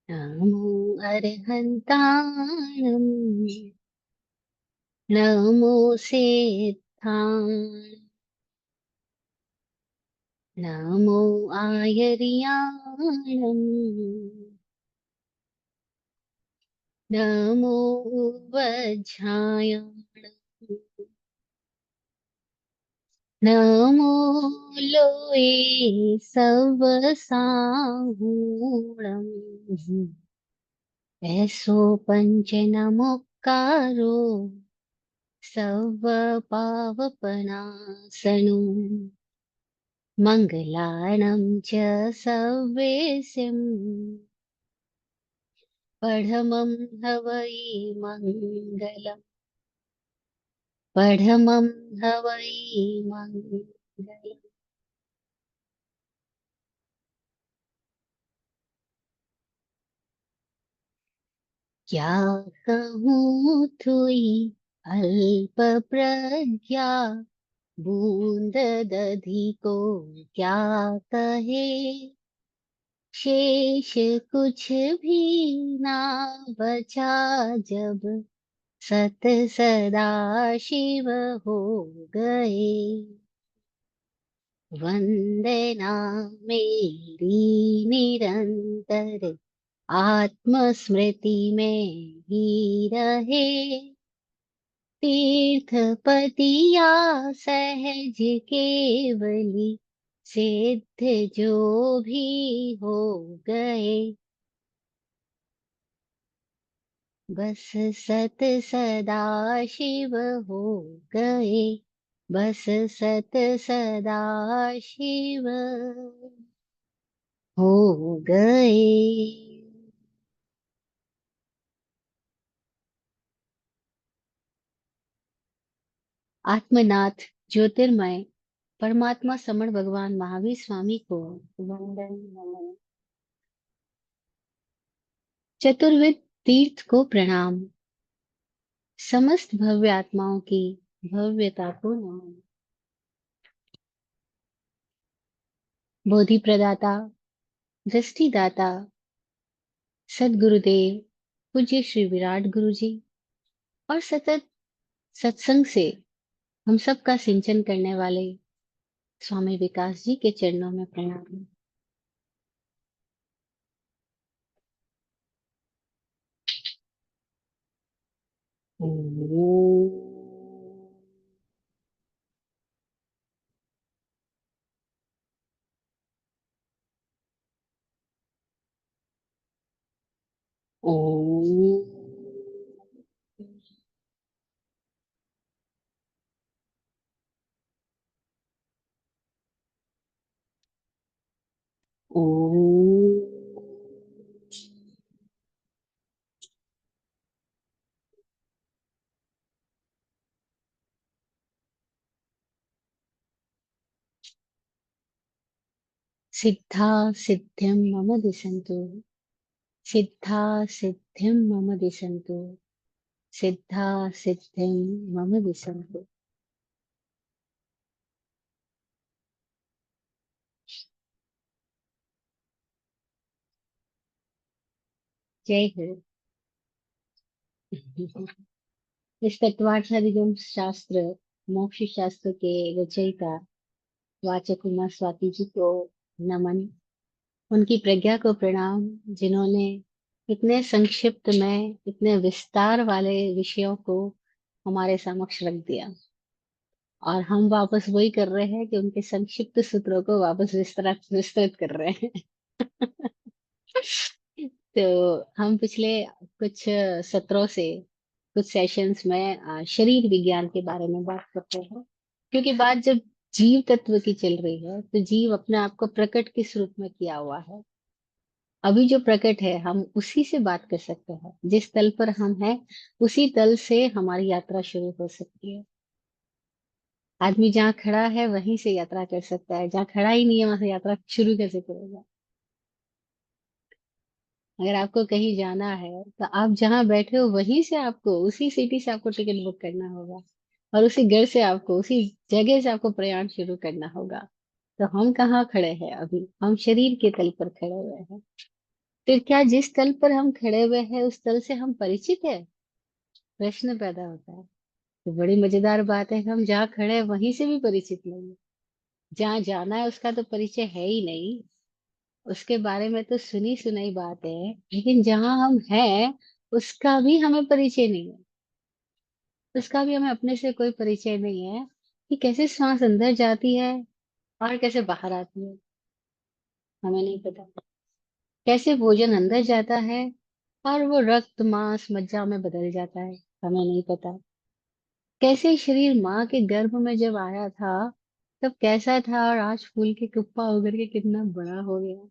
नमो अर्हन्ताणं नमो सिद्धान् नमो आयर्याणं नमो वज्झायाणं नमो लोये सवसाहूणम् ऐसो पंच नमोक्कारो सवपावपनासनो मङ्गलानं च सव्येसिम् पढमं हवै मङ्गलम् पढमं हवै मङ्गलम्। क्या कहूँ थोई अल्प प्रज्ञा बूंद दधि को क्या कहे शेष कुछ भी ना बचा जब सत सदा शिव हो गए। वंदना मेरी निरंतर आत्मस्मृति में ही रहे तीर्थपतिया सहज केवली सिद्ध जो भी हो गए बस सत सदा शिव हो गए बस सत सदा शिव हो गए। आत्मनाथ ज्योतिर्मय परमात्मा समण भगवान महावीर स्वामी को वंदन नमन। चतुर्विद तीर्थ को प्रणाम। समस्त भव्य आत्माओं की भव्यता को नमन। बोधि प्रदाता दृष्टिदाता सदगुरुदेव पूज्य श्री विराट गुरु जी और सतत सत्संग से हम सब का सिंचन करने वाले स्वामी विकास जी के चरणों में प्रणाम। ओम। ओम। ओम। सिद्धा सिद्धिं मम दिशन्तु सिद्धा सिद्धिं मम दिशन्तु सिद्धा सिद्धिं मम दिशन्तु। जय गुरु। इस तत्वार्थादिगम शास्त्र मोक्ष शास्त्र के रचयिता वाचक उमा स्वाति जी को नमन। उनकी प्रज्ञा को प्रणाम जिन्होंने इतने संक्षिप्त में इतने विस्तार वाले विषयों को हमारे समक्ष रख दिया और हम वापस वही कर रहे हैं कि उनके संक्षिप्त सूत्रों को वापस विस्तृत विस्तृत कर रहे हैं। तो हम पिछले कुछ सत्रों से कुछ सेशंस में शरीर विज्ञान के बारे में बात करते हैं क्योंकि बात जब जीव तत्व की चल रही है तो जीव अपने आप को प्रकट किस रूप में किया हुआ है। अभी जो प्रकट है हम उसी से बात कर सकते हैं। जिस तल पर हम हैं उसी तल से हमारी यात्रा शुरू हो सकती है। आदमी जहाँ खड़ा है वहीं से यात्रा कर सकता है, जहाँ खड़ा ही नहीं है वहां से यात्रा शुरू कैसे करेगा। अगर आपको कहीं जाना है तो आप जहाँ बैठे हो वहीं से आपको उसी सिटी से आपको टिकट बुक करना होगा और उसी घर से आपको उसी जगह से आपको प्रयाण शुरू करना होगा। तो हम कहाँ खड़े हैं, अभी हम शरीर के तल पर खड़े हुए हैं। फिर क्या जिस तल पर हम खड़े हुए हैं उस तल से हम परिचित है? प्रश्न पैदा होता है। तो बड़ी मजेदार बात है कि हम जहाँ खड़े हैं वहीं से भी परिचित नहीं है। जहाँ जाना है उसका तो परिचय है ही नहीं। उसके बारे में तो सुनी सुनाई बात है, लेकिन जहाँ हम हैं उसका भी हमें परिचय नहीं है। उसका भी हमें अपने से कोई परिचय नहीं है कि कैसे सांस अंदर जाती है और कैसे बाहर आती है, हमें नहीं पता। कैसे भोजन अंदर जाता है और वो रक्त मांस मज्जा में बदल जाता है, हमें नहीं पता। कैसे शरीर माँ के गर्भ में जब आया था तब कैसा था और आज फूल के कुप्पा उगर के कितना बड़ा हो गया,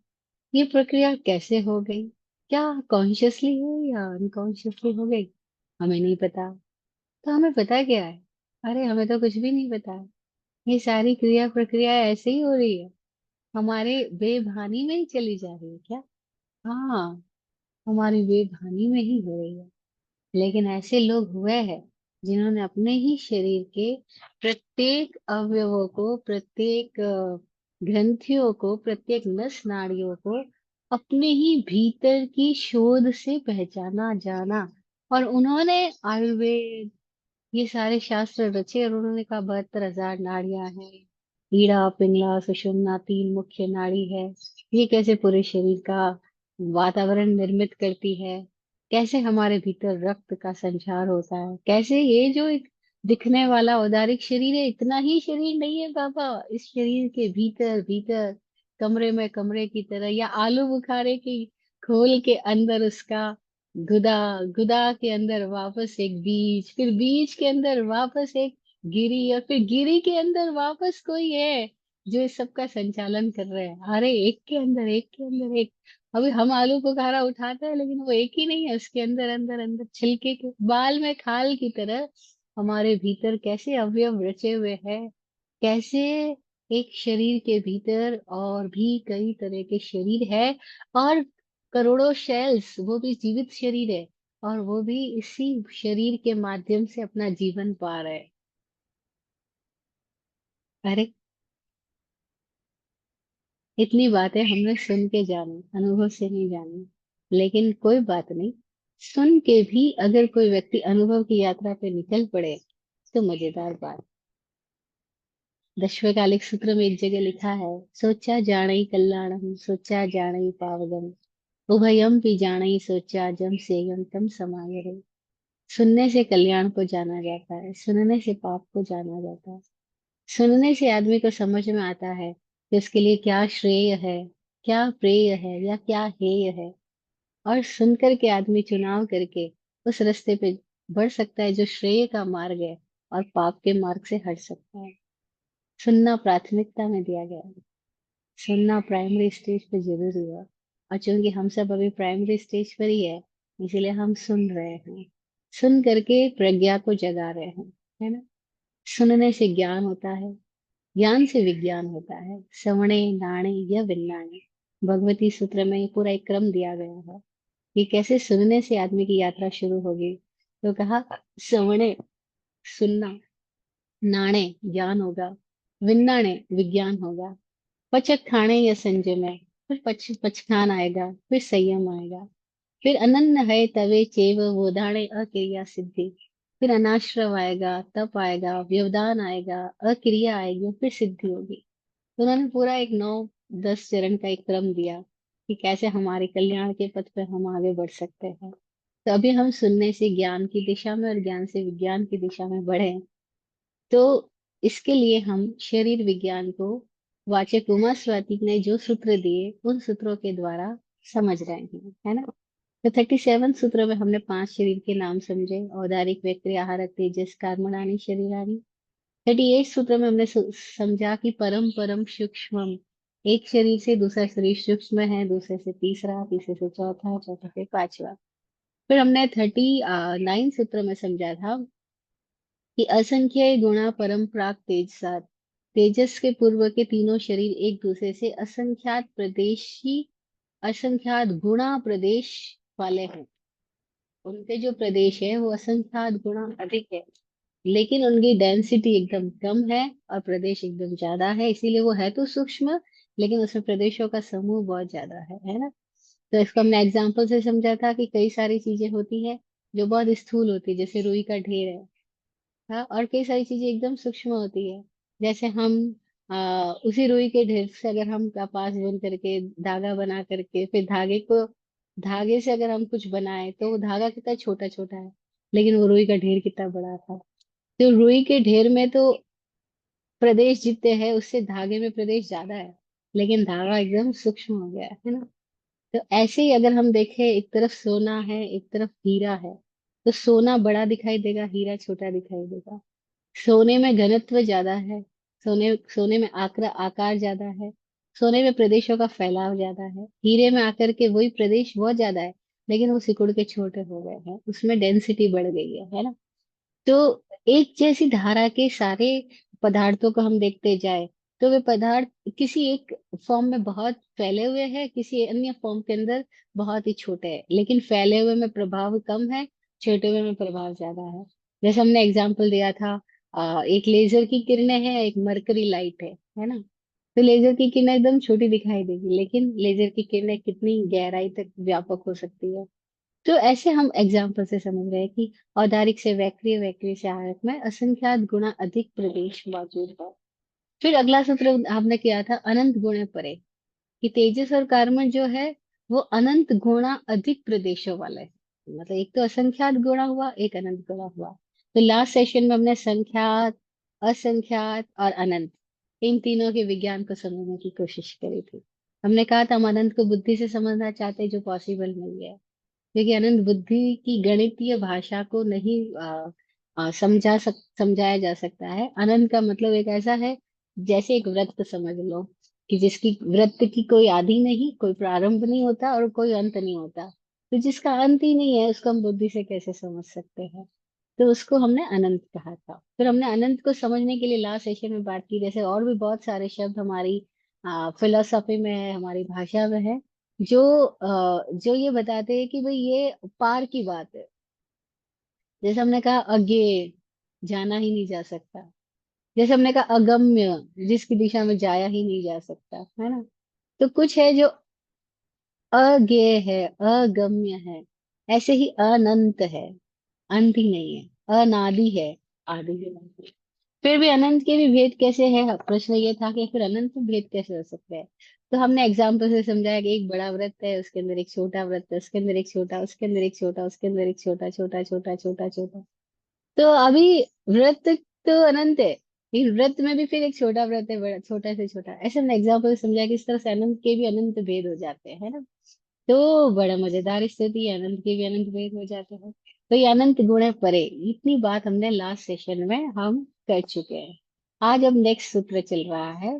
ये प्रक्रिया कैसे हो गई? क्या कॉन्शियसली हुई या अनकॉन्शियसली हो गई, हमें नहीं पता। तो हमें पता क्या है? अरे हमें तो कुछ भी नहीं पता है। ये सारी क्रिया प्रक्रिया ऐसे ही हो रही है, हमारे बेभानी में ही चली जा रही है क्या? हाँ, हमारी बेभानी में ही हो रही है। लेकिन ऐसे लोग हुए हैं जिन्होंने अपने ही शरीर के प्रत्येक अवयवों को, प्रत्येक ग्रंथियों को, प्रत्येक नस नाड़ियों को अपने ही भीतर की शोध से पहचाना जाना। और उन्होंने आयुर्वेद, ये सारे शास्त्र रचे और उन्होंने कहा 72,000 नाड़ियां हैं। ईड़ा पिंगला सुषुम्ना 3 मुख्य नाड़ी है। ये कैसे पूरे शरीर का वातावरण निर्मित करती है, कैसे हमारे भीतर रक्त का संचार होता है, कैसे ये जो एक दिखने वाला औदारिक शरीर है इतना ही शरीर नहीं है बाबा। इस शरीर के भीतर भीतर कमरे में कमरे की तरह, या आलू बुखारे की खोल के अंदर उसका गुदा, गुदा के अंदर वापस एक बीज, फिर बीज के अंदर वापस एक गिरी, और फिर गिरी के अंदर वापस कोई है जो इस सब का संचालन कर रहे हैं। अरे एक के अंदर एक के अंदर एक। अभी हम आलू बुखारा उठाते हैं लेकिन वो एक ही नहीं है, उसके अंदर अंदर अंदर छिलके के बाल में खाल की तरह हमारे भीतर कैसे अवयव रचे हुए हैं। कैसे एक शरीर के भीतर और भी कई तरह के शरीर है, और करोड़ों सेल्स, वो भी जीवित शरीर है, और वो भी इसी शरीर के माध्यम से अपना जीवन पा रहे हैं। अरे इतनी बातें हमने सुन के जानी, अनुभव से नहीं जानी। लेकिन कोई बात नहीं, सुन के भी अगर कोई व्यक्ति अनुभव की यात्रा पे निकल पड़े तो मजेदार बात। दशवकालिक सूत्र में एक जगह लिखा है, सोचा जाने कल्याणम सोचा जाने पावगम, उभयम भी जाने सोचा जम सेयम तम समाये रे। सुनने से कल्याण को जाना जाता है, सुनने से पाप को जाना जाता है। सुनने से आदमी को समझ में आता है कि उसके लिए क्या श्रेय है, क्या प्रेय है या क्या हेय है। और सुन करके आदमी चुनाव करके उस रास्ते पे बढ़ सकता है जो श्रेय का मार्ग है, और पाप के मार्ग से हट सकता है। सुनना प्राथमिकता में दिया गया है। सुनना प्राइमरी स्टेज पे जरूरी है। और चूंकि हम सब अभी प्राइमरी स्टेज पर ही है, इसीलिए हम सुन रहे हैं। सुन करके प्रज्ञा को जगा रहे हैं, है ना। सुनने से ज्ञान होता है, ज्ञान से विज्ञान होता है। श्रवणे नाणे या विज्ञाने, भगवती सूत्र में ये पूरा एक क्रम दिया गया है कि कैसे सुनने से आदमी की यात्रा शुरू होगी। तो कहा श्रवणे, सुनना, नाणे ज्ञान होगा, विन्नाणे विज्ञान होगा, पचक खाने या संयम है, फिर पचखान आएगा, फिर संयम आएगा, फिर अनन्न है तवे चेव वोदाणे अक्रिया सिद्धि, फिर अनाश्रव आएगा, तप आएगा, व्यवधान आएगा, अक्रिया आएगी, फिर सिद्धि होगी। तो उन्होंने पूरा एक 9-10 चरण का एक क्रम दिया कि कैसे हमारे कल्याण के पथ पे हम आगे बढ़ सकते हैं। तो अभी हम सुनने से ज्ञान की दिशा में और ज्ञान से विज्ञान की दिशा में बढ़े। तो इसके लिए हम शरीर विज्ञान को वाचक उमा स्वाति ने जो सूत्र दिए उन सूत्रों के द्वारा समझ रहे हैं, है ना। तो 37 सूत्र में हमने 5 शरीर के नाम समझे, औदारिक व्यक्ति आहार तेजस कर्मणानि शरीरानि। 38 सूत्र में हमने समझा कि परम परम सूक्ष्म, एक शरीर से दूसरा शरीर सूक्ष्म है, दूसरे से तीसरा, तीसरे से चौथा, चौथा से पांचवा। फिर हमने 39 सूत्र में समझा था कि असंख्य गुणा परम प्राक तेजसात, तेजस के पूर्व के तीनों शरीर एक दूसरे से असंख्यात प्रदेशी, असंख्यात गुणा प्रदेश वाले हैं। उनके जो प्रदेश है वो असंख्यात गुणा अधिक है, लेकिन उनकी डेंसिटी एकदम कम है और प्रदेश एकदम ज्यादा है। इसीलिए वो है तो सूक्ष्म, लेकिन उसमें प्रदेशों का समूह बहुत ज्यादा है ना। तो इसको हमने एग्जाम्पल से समझा था कि कई सारी चीजें होती है जो बहुत स्थूल होती है, जैसे रुई का ढेर है। हाँ, और कई सारी चीजें एकदम सूक्ष्म होती है। जैसे हम उसी रुई के ढेर से अगर हम कपास बुन करके धागा बना करके फिर धागे से अगर हम कुछ बनाए तो वो धागा कितना छोटा छोटा है, लेकिन वो रुई का ढेर कितना बड़ा था। तो रुई के ढेर में तो प्रदेश जितने हैं उससे धागे में प्रदेश ज्यादा है, लेकिन धागा एकदम सूक्ष्म हो गया है ना। तो ऐसे ही अगर हम देखें, एक तरफ सोना है एक तरफ हीरा है, तो सोना बड़ा दिखाई देगा, हीरा छोटा दिखाई देगा। सोने में घनत्व ज्यादा है, सोने सोने में आकार ज्यादा है, सोने में प्रदेशों का फैलाव ज्यादा है। हीरे में आकर के वही प्रदेश बहुत ज्यादा है, लेकिन वो सिकुड़ के छोटे हो गए हैं, उसमें डेंसिटी बढ़ गई है ना। तो एक जैसी धारा के सारे पदार्थों को हम देखते जाए, तो वे पदार्थ किसी एक फॉर्म में बहुत फैले हुए हैं, किसी अन्य फॉर्म के अंदर बहुत ही छोटे हैं, लेकिन फैले हुए में प्रभाव कम है, छोटे हुए में प्रभाव ज्यादा है। जैसे हमने एग्जाम्पल दिया था, एक लेजर की किरणें हैं, एक मरकरी लाइट है ना। तो लेजर की किरणें एकदम छोटी दिखाई देगी, लेकिन लेजर की किरणें कितनी गहराई तक व्यापक हो सकती है। तो ऐसे हम एग्जाम्पल से समझ रहे हैं कि औदारिक से वैक्रिय, वैक्रिय से आयत में असंख्यात गुना अधिक प्रदेश मौजूद है। फिर अगला सूत्र हमने किया था अनंत गुणे परे, कि तेजस और कार्बन जो है वो अनंत गुणा अधिक प्रदेशों वाला है। मतलब एक तो असंख्यात गुणा हुआ, एक अनंत गुणा हुआ। तो लास्ट सेशन में हमने संख्यात, असंख्यात और अनंत, इन तीनों के विज्ञान को समझने की कोशिश करी थी। हमने कहा था हम अनंत को बुद्धि से समझना चाहते हैं, जो पॉसिबल नहीं है, क्योंकि अनंत बुद्धि की गणितीय भाषा को नहीं समझाया जा सकता है। अनंत का मतलब एक ऐसा है, जैसे एक वृत्त समझ लो, कि जिसकी वृत्त की कोई आदि नहीं, कोई प्रारंभ नहीं होता और कोई अंत नहीं होता। तो जिसका अंत ही नहीं है उसको हम बुद्धि से कैसे समझ सकते हैं। तो उसको हमने अनंत कहा था। फिर हमने अनंत को समझने के लिए लास्ट सेशन में बात की, जैसे और भी बहुत सारे शब्द हमारी फिलोसफी में है, हमारी भाषा में है, जो ये बताते हैं कि भाई ये पार की बात है। जैसे हमने कहा अज्ञेय, जाना ही नहीं जा सकता। जैसे हमने कहा अगम्य, जिसकी दिशा में जाया ही नहीं जा सकता, है ना। तो कुछ है जो अज्ञेय है, अगम्य है। ऐसे ही अनंत है, अंत ही नहीं है, अनादि है, आदि भी नहीं है। फिर भी अनंत के भी भेद कैसे है, प्रश्न ये था कि फिर अनंत में भेद कैसे हो सकते हैं। तो हमने एग्जाम्पल से समझाया कि एक बड़ा वृत्त है, उसके अंदर एक छोटा वृत्त है, उसके अंदर एक छोटा, उसके अंदर एक छोटा, उसके अंदर एक छोटा, छोटा छोटा छोटा छोटा। तो अभी वृत्त तो अनंत है, लेकिन वृत्त में भी फिर एक छोटा वृत्त है, बड़ा छोटा से छोटा। ऐसे हमने एग्जाम्पल से समझाया कि इस तरह से अनंत के भी अनंत भेद हो जाते हैं, है ना। तो बड़ा मजेदार स्थिति है, अनंत के भी अनंत भेद हो जाते हैं। तो ये अनंत गुण है परे, इतनी बात हमने लास्ट सेशन में हम कर चुके हैं। आज अब नेक्स्ट सूत्र चल रहा है,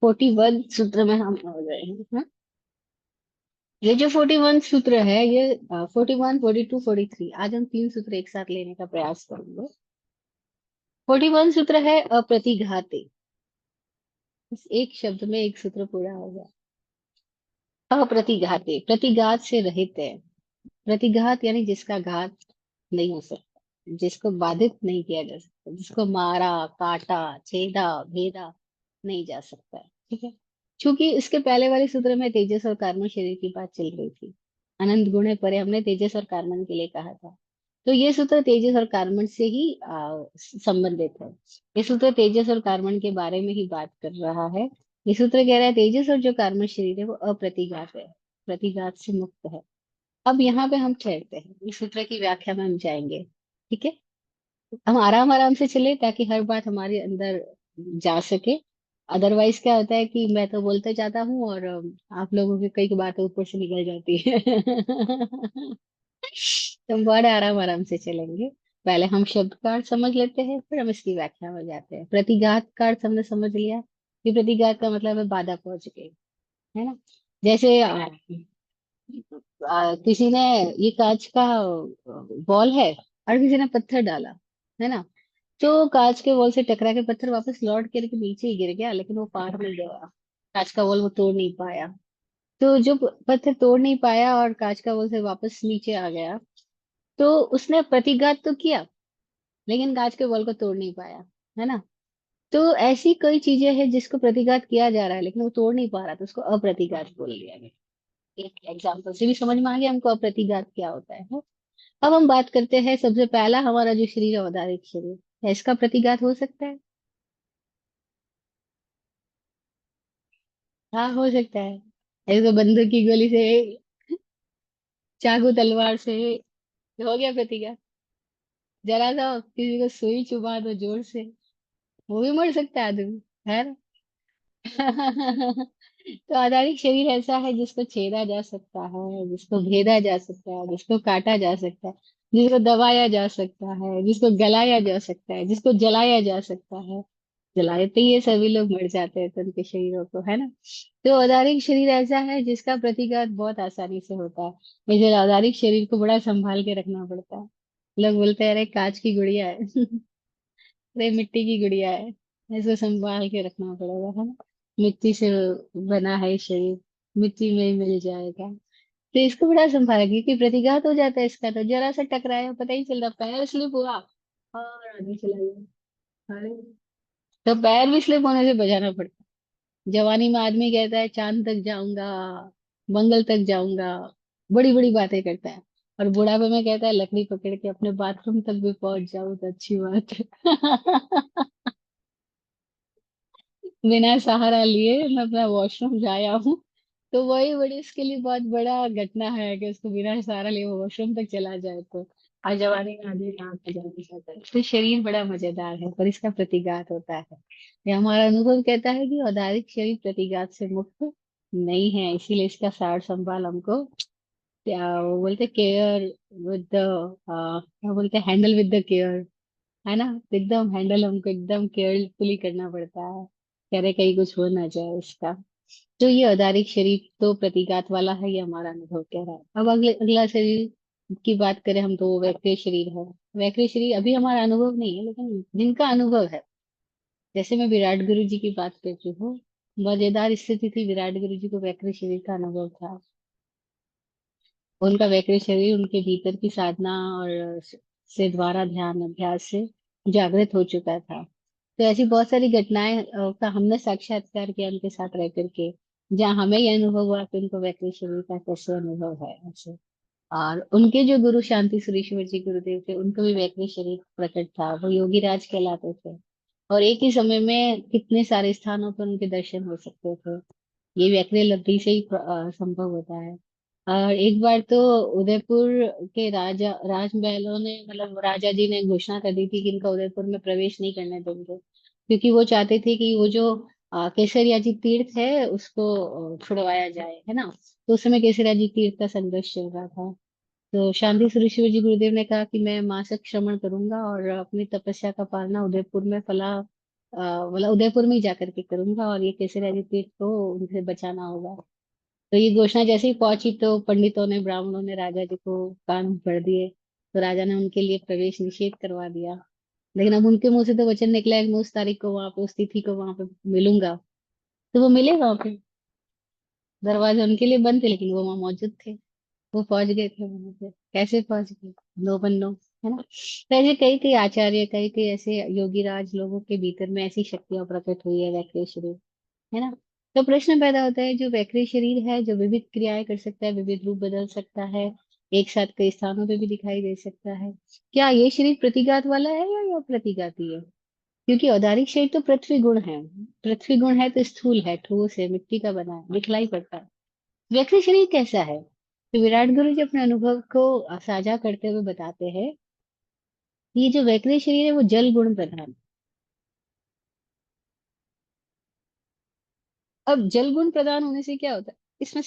41 सूत्र में हम हो गए हैं। हाँ? ये जो 41 सूत्र है, ये 41, 42, 43, आज हम तीन सूत्र एक साथ लेने का प्रयास करेंगे। 41 सूत्र है अप्रतिघाते। इस एक शब्द में एक सूत्र पूरा हो गया। अप्रतिघाते, प्रतिघात से रहित है। प्रतिघात यानी जिसका घात नहीं हो सकता, जिसको बाधित नहीं किया जा सकता, जिसको मारा, काटा, छेदा, भेदा नहीं जा सकता है। ठीक है। क्योंकि इसके पहले वाले सूत्र में तेजस और कार्बन शरीर की बात चल रही थी, अनंत गुण है परे हमने तेजस और कार्बन के लिए कहा था। तो ये सूत्र तेजस और कार्बन से ही संबंधित है। ये सूत्र तेजस और कार्बन के बारे में ही बात कर रहा है। ये सूत्र कह रहा है तेजस और जो कार्बन शरीर है वो अप्रतिघात है, प्रतिघात से मुक्त है। अब यहाँ पे हम ठहरते हैं, इस सूत्र की व्याख्या में हम जाएंगे। ठीक है। हम आराम आराम से चले ताकि हर बात हमारे अंदर जा सके। अदरवाइज क्या होता है कि मैं तो बोलते जाता हूँ और आप लोगों की कई बातें ऊपर से निकल जाती है। तो हम बड़े आराम आराम से चलेंगे। पहले हम शब्द का अर्थ समझ लेते हैं, फिर हम इसकी व्याख्या में जाते हैं। प्रतिघात का अर्थ हमने समझ लिया कि प्रतिघात का मतलब है बाधा पहुंच गई, है ना। जैसे किसी ने, ये कांच का बॉल है और किसी ने पत्थर डाला, है ना। तो कांच के बॉल से टकरा के पत्थर वापस लौट करके नीचे ही गिर गया, लेकिन वो पार नहीं गया, कांच का बॉल वो तोड़ नहीं पाया। तो जो पत्थर तोड़ नहीं पाया और कांच का बॉल से वापस नीचे आ गया, तो उसने प्रतिघात तो किया, लेकिन कांच के बॉल को तोड़ नहीं पाया, है ना। तो ऐसी कई चीजें हैं जिसको प्रतिघात किया जा रहा है, लेकिन वो तोड़ नहीं पा रहा, तो उसको अप्रतिघात बोल दिया गया। एक एग्जाम्पल से भी समझ में आ गया हमको अप्रतिघात क्या होता है। अब हम बात करते हैं, सबसे पहला हमारा जो शरीर है औदारिक शरीर, क्या इसका प्रतिघात हो सकता है? हाँ, हो सकता है। ऐसे बंदूक की गोली से, चाकू तलवार से हो गया प्रतिघात। जरा सा किसी को सुई चुभा दो जोर से, वो भी मर सकता है आदमी, है ना? तो आधारिक शरीर ऐसा है जिसको छेदा जा सकता है, जिसको भेदा जा सकता है, जिसको काटा जा सकता है, जिसको दबाया जा सकता है, जिसको गलाया जा सकता है, जिसको जलाया जा सकता है। जलाते ही ये सभी लोग मर जाते हैं तो उनके शरीरों को, है ना? तो औदारिक शरीर ऐसा है जिसका प्रतिघात बहुत आसानी से होता है। मुझे औदारिक शरीर को बड़ा संभाल के रखना पड़ता है। लोग बोलते हैं अरे कांच की गुड़िया है। अरे मिट्टी की गुड़िया है, इसको संभाल के रखना पड़ेगा, है ना? मिट्टी से बना है ये शरीर, मिट्टी में ही मिल जाएगा। तो इसको बड़ा संभाला, क्योंकि प्रतिघात हो जाता है इसका, तो जरा सा टकराया पता ही चल रहा, पैर स्लिप हुआ और आगे चला गया। अरे, तो पैर भी स्लिप होने से बचाना पड़ता है। जवानी में आदमी कहता है चांद तक जाऊंगा, मंगल तक जाऊंगा, बड़ी बड़ी बातें करता है। और बुढ़ापे में कहता है लकड़ी पकड़ के अपने बाथरूम तक भी पहुंच जाऊं तो अच्छी बात है। बिना सहारा लिए मैं अपना वॉशरूम जाया हूँ। तो वही बड़ी उसके लिए बहुत बड़ा घटना है कि उसको बिना सहारा लिए वो वॉशरूम तक चला जाए, तो आज जवानी में आदमी कहाँ पे जाना चाहता है। तो शरीर बड़ा मजेदार है पर इसका प्रतिघात होता है। ये हमारा अनुभव कहता है कि औदारिक शरीर प्रतिघात से मुक्त नहीं है, इसीलिए इसका सार संभाल हमको, क्या वो बोलते, केयर विद द, क्या बोलते, हैंडल विद द केयर, है ना? तो एकदम हैंडल हमको एकदम केयरफुली करना पड़ता है, कह रहे कहीं कुछ हो ना जाए इसका। तो ये औदारिक शरीर तो प्रतीकात्मक वाला है, ये हमारा अनुभव कह रहा है। अब अगले अगला शरीर की बात करें हम, तो वो वैक्रिय शरीर है। वैक्रिय शरीर अभी हमारा अनुभव नहीं है, लेकिन जिनका अनुभव है, जैसे मैं विराट गुरु जी की बात करती हूँ, मजेदार स्थिति थी, विराट गुरु जी को वैक्रिय शरीर का अनुभव था। उनका वैक्रिय शरीर उनके भीतर की साधना और से द्वारा ध्यान अभ्यास से जागृत हो चुका था। तो ऐसी बहुत सारी घटनाएं का हमने साक्षात्कार किया उनके साथ रह करके, जहाँ हमें यह अनुभव हुआ कि उनको वैक्रिय शरीर का कैसे अनुभव है ऐसे। और उनके जो गुरु शांति सुरेश्वर जी गुरुदेव थे, उनको भी वैक्रिय शरीर प्रकट था, वो योगी राज कहलाते थे। और एक ही समय में कितने सारे स्थानों पर उनके दर्शन हो सकते थे, ये वैक्रिय लब्धि से ही संभव होता है। और एक बार तो उदयपुर के राजमहलों ने, मतलब राजा जी ने घोषणा कर दी थी कि इनका उदयपुर में प्रवेश नहीं करने देंगे, क्योंकि वो चाहते थे कि वो जो केसरिया जी तीर्थ है उसको छुड़वाया जाए, है ना? तो उस समय केसरिया जी तीर्थ का संघर्ष चल रहा था। तो शांति सुरेश्वर जी गुरुदेव ने कहा कि मैं मासिक श्रमण करूंगा और अपनी तपस्या का पालना उदयपुर में मतलब उदयपुर में ही जाकर के करूंगा, और ये केसरिया जी तीर्थ को उनसे बचाना होगा। तो ये घोषणा जैसे ही पहुंची तो पंडितों ने, ब्राह्मणों ने राजा जी को कान भर दिए। तो राजा ने उनके लिए प्रवेश निषेध करवा दिया। लेकिन अब उनके मुंह से तो वचन निकला है कि मैं उस तारीख को वहां पे, उस तिथि को वहां पे मिलूंगा। तो वो मिले वहां पे, दरवाजे उनके लिए बंद थे लेकिन वो वहां मौजूद थे। वो पहुंच गए थे वहां पे, कैसे पहुंच गए, नो बन्नो, है ना? तो ऐसे कई कई आचार्य, कई कई ऐसे योगी राज लोगों के भीतर में ऐसी शक्तियां प्रकट हुई है वैक्रिय शरीर, है ना? तो प्रश्न पैदा होता है, जो वैक्रिय शरीर है जो विविध क्रियाएं कर सकता है, विविध रूप बदल सकता है, एक साथ कई स्थानों पे भी दिखाई दे सकता है, क्या ये शरीर प्रतिघात वाला है या प्रतिघाती है? क्योंकि औदारिक शरीर तो पृथ्वी गुण है, पृथ्वी गुण है तो स्थूल है, ठोस है, मिट्टी का बना है, दिखलाई पड़ता है। व्यक्ति शरीर कैसा है? तो विराट गुरु जी अपने अनुभव को साझा करते हुए बताते हैं कि ये जो वैक्रिय शरीर है वो जल गुण प्रधान है। अब जल गुण प्रधान होने से क्या होता है, इसमें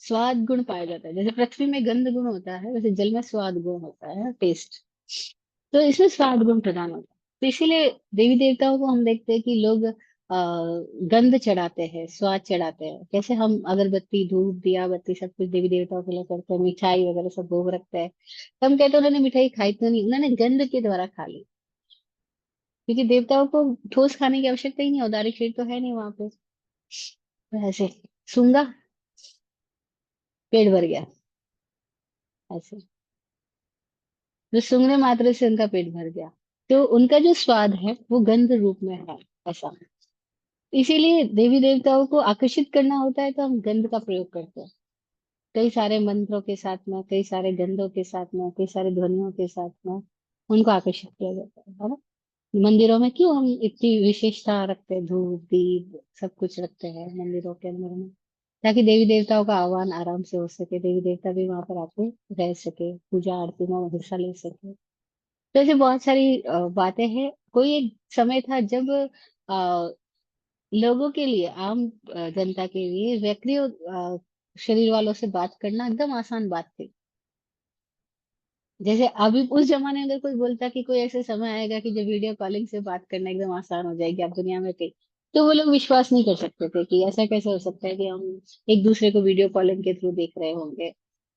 स्वाद गुण पाया जाता है। जैसे पृथ्वी में गंध गुण होता है, वैसे जल में स्वाद गुण होता है, टेस्ट। तो इसमें स्वाद गुण प्रधान होता है। तो इसीलिए देवी देवताओं को हम देखते हैं कि लोग गंध चढ़ाते हैं, स्वाद चढ़ाते हैं। जैसे हम अगरबत्ती, धूप, दिया बत्ती सब कुछ देवी देवताओं के लिए करते हैं, मिठाई वगैरह सब भोग रखते हैं। तो हम कहते हैं उन्होंने मिठाई खाई तो नहीं, उन्होंने गंध के द्वारा खा ली। क्योंकि देवताओं को ठोस खाने की आवश्यकता ही नहीं, औदारिक शरीर तो है नहीं वहां पे। तो ऐसे सूंगा, पेट भर गया, ऐसे, जो सूंघने मात्र से उनका पेट भर गया। तो उनका जो स्वाद है वो गंध रूप में है, ऐसा। इसीलिए देवी देवताओं को आकर्षित करना होता है तो हम गंध का प्रयोग करते हैं, कई सारे मंत्रों के साथ में, कई सारे गंधों के साथ में, कई सारे ध्वनियों के साथ में उनको आकर्षित किया जाता है ना। मंदिरों में क्यों हम इतनी विशेषता रखते हैं, धूप दीप सब कुछ रखते हैं मंदिरों के अंदर में, ताकि देवी देवताओं का आह्वान आराम से हो सके, देवी देवता भी वहां पर आके रह सके, पूजा आरती में हिस्सा ले सके। तो ऐसे बहुत सारी बातें हैं। कोई एक समय था जब अ, लोगों के लिए, आम जनता के लिए वैक्रिय शरीर वालों से बात करना एकदम आसान बात थी। जैसे अभी उस जमाने में अगर कोई बोलता कि कोई ऐसे समय आएगा कि जब वीडियो कॉलिंग से बात करना एकदम आसान हो जाएगी, आप दुनिया में कहीं, तो वो लोग विश्वास नहीं कर सकते थे कि ऐसा कैसे हो सकता है कि हम एक दूसरे को वीडियो कॉलिंग के थ्रू देख रहे होंगे।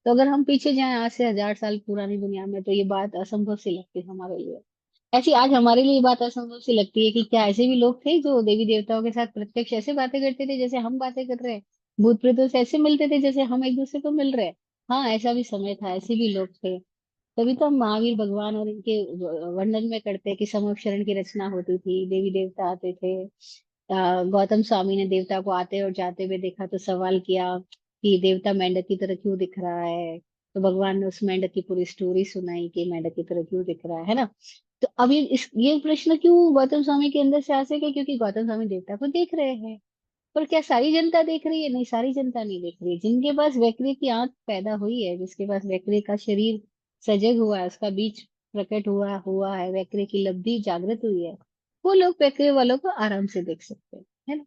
तो अगर हम पीछे जाएं आज से 1000 साल पुरानी दुनिया में, तो ये बात असंभव सी लगती है हमारे लिए। ऐसी आज हमारे लिए ये बात असंभव सी लगती है कि क्या ऐसे भी लोग थे जो देवी देवताओं के साथ प्रत्यक्ष ऐसे बातें करते थे जैसे हम बातें कर रहे हैं, भूत प्रेतों से ऐसे मिलते थे जैसे हम एक दूसरे को मिल रहे हैं। हाँ, ऐसा भी समय था, ऐसे भी लोग थे। तभी तो हम महावीर भगवान और इनके वर्णन में करते हैं कि समक्षरण की रचना होती थी, देवी देवता आते थे। गौतम स्वामी ने देवता को आते और जाते हुए देखा तो सवाल किया कि देवता मेंढक की तरह क्यों दिख रहा है। तो भगवान ने उस मेंढक की पूरी स्टोरी सुनाई कि मेंढक की तरह क्यों दिख रहा है ना। तो अब ये प्रश्न क्यों गौतम स्वामी के अंदर से आ सके, क्योंकि गौतम स्वामी देवता को देख रहे हैं। पर क्या सारी जनता देख रही है? नहीं, सारी जनता नहीं देख रही है। जिनके पास वैक्री की आंख पैदा हुई है, जिसके पास वैक्री का शरीर सजग हुआ है, उसका बीज प्रकट हुआ हुआ है, वैक्री की लब्धि जागृत हुई है, वो लोग वैक्री वालों को आराम से देख सकते हैं, है ना।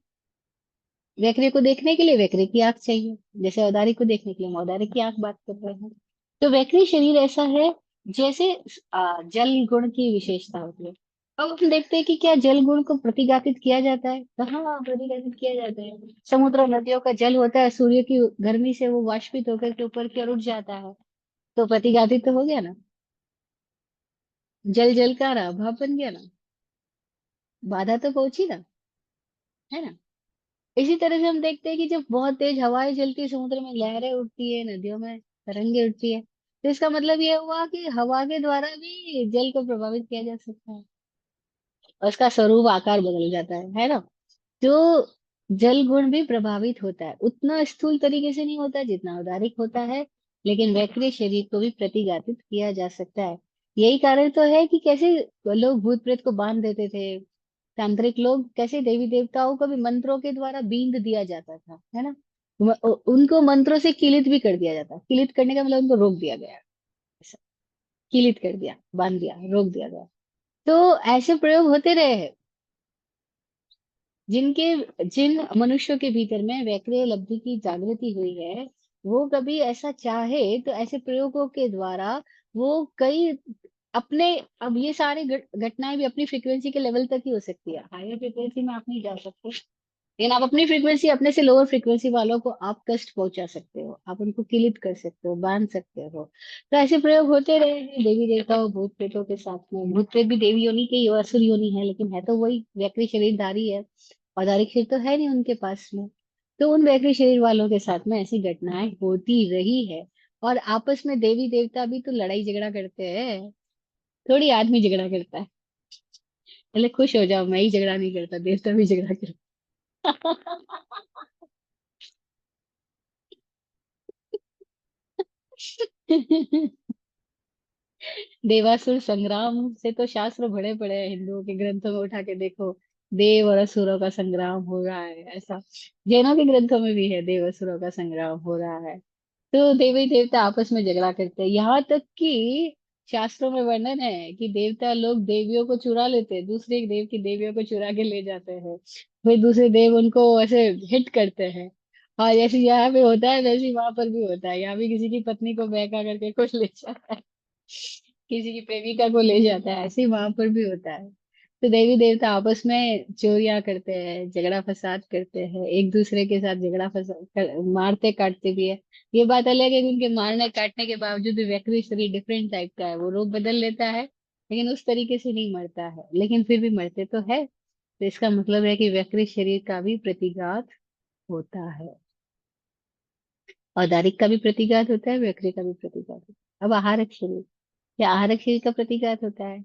वैक्री को देखने के लिए वैक्री की आंख चाहिए, जैसे औदारी को देखने के लिए हम औदारी की आंख बात कर रहे हैं। तो वैक्री शरीर ऐसा है जैसे जल गुण की विशेषता होती है। अब हम देखते हैं कि क्या जल गुण को प्रतिगातित किया जाता है? तो हाँ, प्रतिगातित किया जाता है। समुद्र और नदियों का जल होता है, सूर्य की गर्मी से वो वाष्पित होकर के ऊपर की ओर उठ जाता है, तो प्रतिगातित तो हो गया ना। जल जल का रहा, भाप बन गया ना, बाधा तो पहुंची ना, है ना। इसी तरह से हम देखते हैं कि जब बहुत तेज हवाएं चलती है, समुद्र में लहरें उठती है, नदियों में तरंगे उठती है, तो इसका मतलब ये हुआ कि हवा के द्वारा भी जल को प्रभावित किया जा सकता है, और उसका स्वरूप आकार बदल जाता है ना। तो जल गुण भी प्रभावित होता है, उतना स्थूल तरीके से नहीं होता जितना उदारिक होता है, लेकिन वैक्रिय शरीर को भी प्रतिघातित किया जा सकता है। यही कारण तो है कि कैसे लोग भूत प्रेत को बांध देते थे, तांत्रिक लोग कैसे देवी देवताओं को भी मंत्रों के द्वारा बींद दिया जाता था, है ना। उनको मंत्रों से किलित भी कर दिया जाता, किलित करने का मतलब उनको रोक दिया गया, ऐसा किलित कर दिया, बांध दिया, रोक दिया गया। तो ऐसे प्रयोग होते रहे हैं। जिन मनुष्यों के भीतर में वैक्रिय लब्धि की जागृति हुई है, वो कभी ऐसा चाहे तो ऐसे प्रयोगों के द्वारा वो कई अपने, अब ये सारे घटनाएं भी अपनी फ्रीक्वेंसी के लेवल तक ही हो सकती है, हायर फ्रीक्वेंसी में आप नहीं जा सकते, लेकिन आप अपनी फ्रीक्वेंसी, अपने से लोअर फ्रीक्वेंसी वालों को आप कष्ट पहुंचा सकते हो, आप उनको किलित कर सकते हो, बांध सकते हो। तो ऐसे प्रयोग होते रहे हैं देवी देवताओं भूत प्रेतों के साथ में। भूत प्रेत भी देवी योनि के ही असुर योनि है, लेकिन है तो वही वैक्री शरीरधारी है, औदारिक शरीर तो है नहीं उनके पास में। तो उन वैक्री शरीर वालों के साथ में ऐसी घटनाएं होती रही है। और आपस में देवी देवता भी तो लड़ाई झगड़ा करते हैं, थोड़ी आदमी झगड़ा करता है। पहले खुश हो जाओ, मैं ही झगड़ा नहीं करता, देवता भी झगड़ा करता। देवासुर संग्राम से तो शास्त्र भरे पड़े हैं, हिंदुओं के ग्रंथों में उठा के देखो, देव और असुरों का संग्राम हो रहा है ऐसा। जैनों के ग्रंथों में भी है, देव असुरों का संग्राम हो रहा है। तो देवी देवता आपस में झगड़ा करते हैं, यहाँ तक कि शास्त्रों में वर्णन है कि देवता लोग देवियों को चुरा लेते हैं, दूसरे एक देव की देवियों को चुरा के ले जाते हैं, फिर दूसरे देव उनको ऐसे हिट करते हैं। हाँ, जैसे यहाँ पे होता है वैसे वहां पर भी होता है, यहाँ भी किसी की पत्नी को बहका करके कुछ ले जाता है, किसी की प्रेमिका को ले जाता है, ऐसे ही वहां पर भी होता है। तो देवी देवता आपस में चोरियां करते हैं, झगड़ा फसाद करते हैं, एक दूसरे के साथ झगड़ा फसाद मारते काटते भी है। ये बात अलग है कि उनके मारने काटने के बावजूद भी व्यक्ति शरीर डिफरेंट टाइप का है, वो रूप बदल लेता है, लेकिन उस तरीके से नहीं मरता है, लेकिन फिर भी मरते तो है। तो इसका मतलब है कि व्यक्ति शरीर का भी प्रतिघात होता है, औदारिक का भी प्रतिघात होता है, व्यक्ति का भी प्रतिघात होता है। अब आहारक शरीर, क्या आहारक शरीर का प्रतिघात होता है?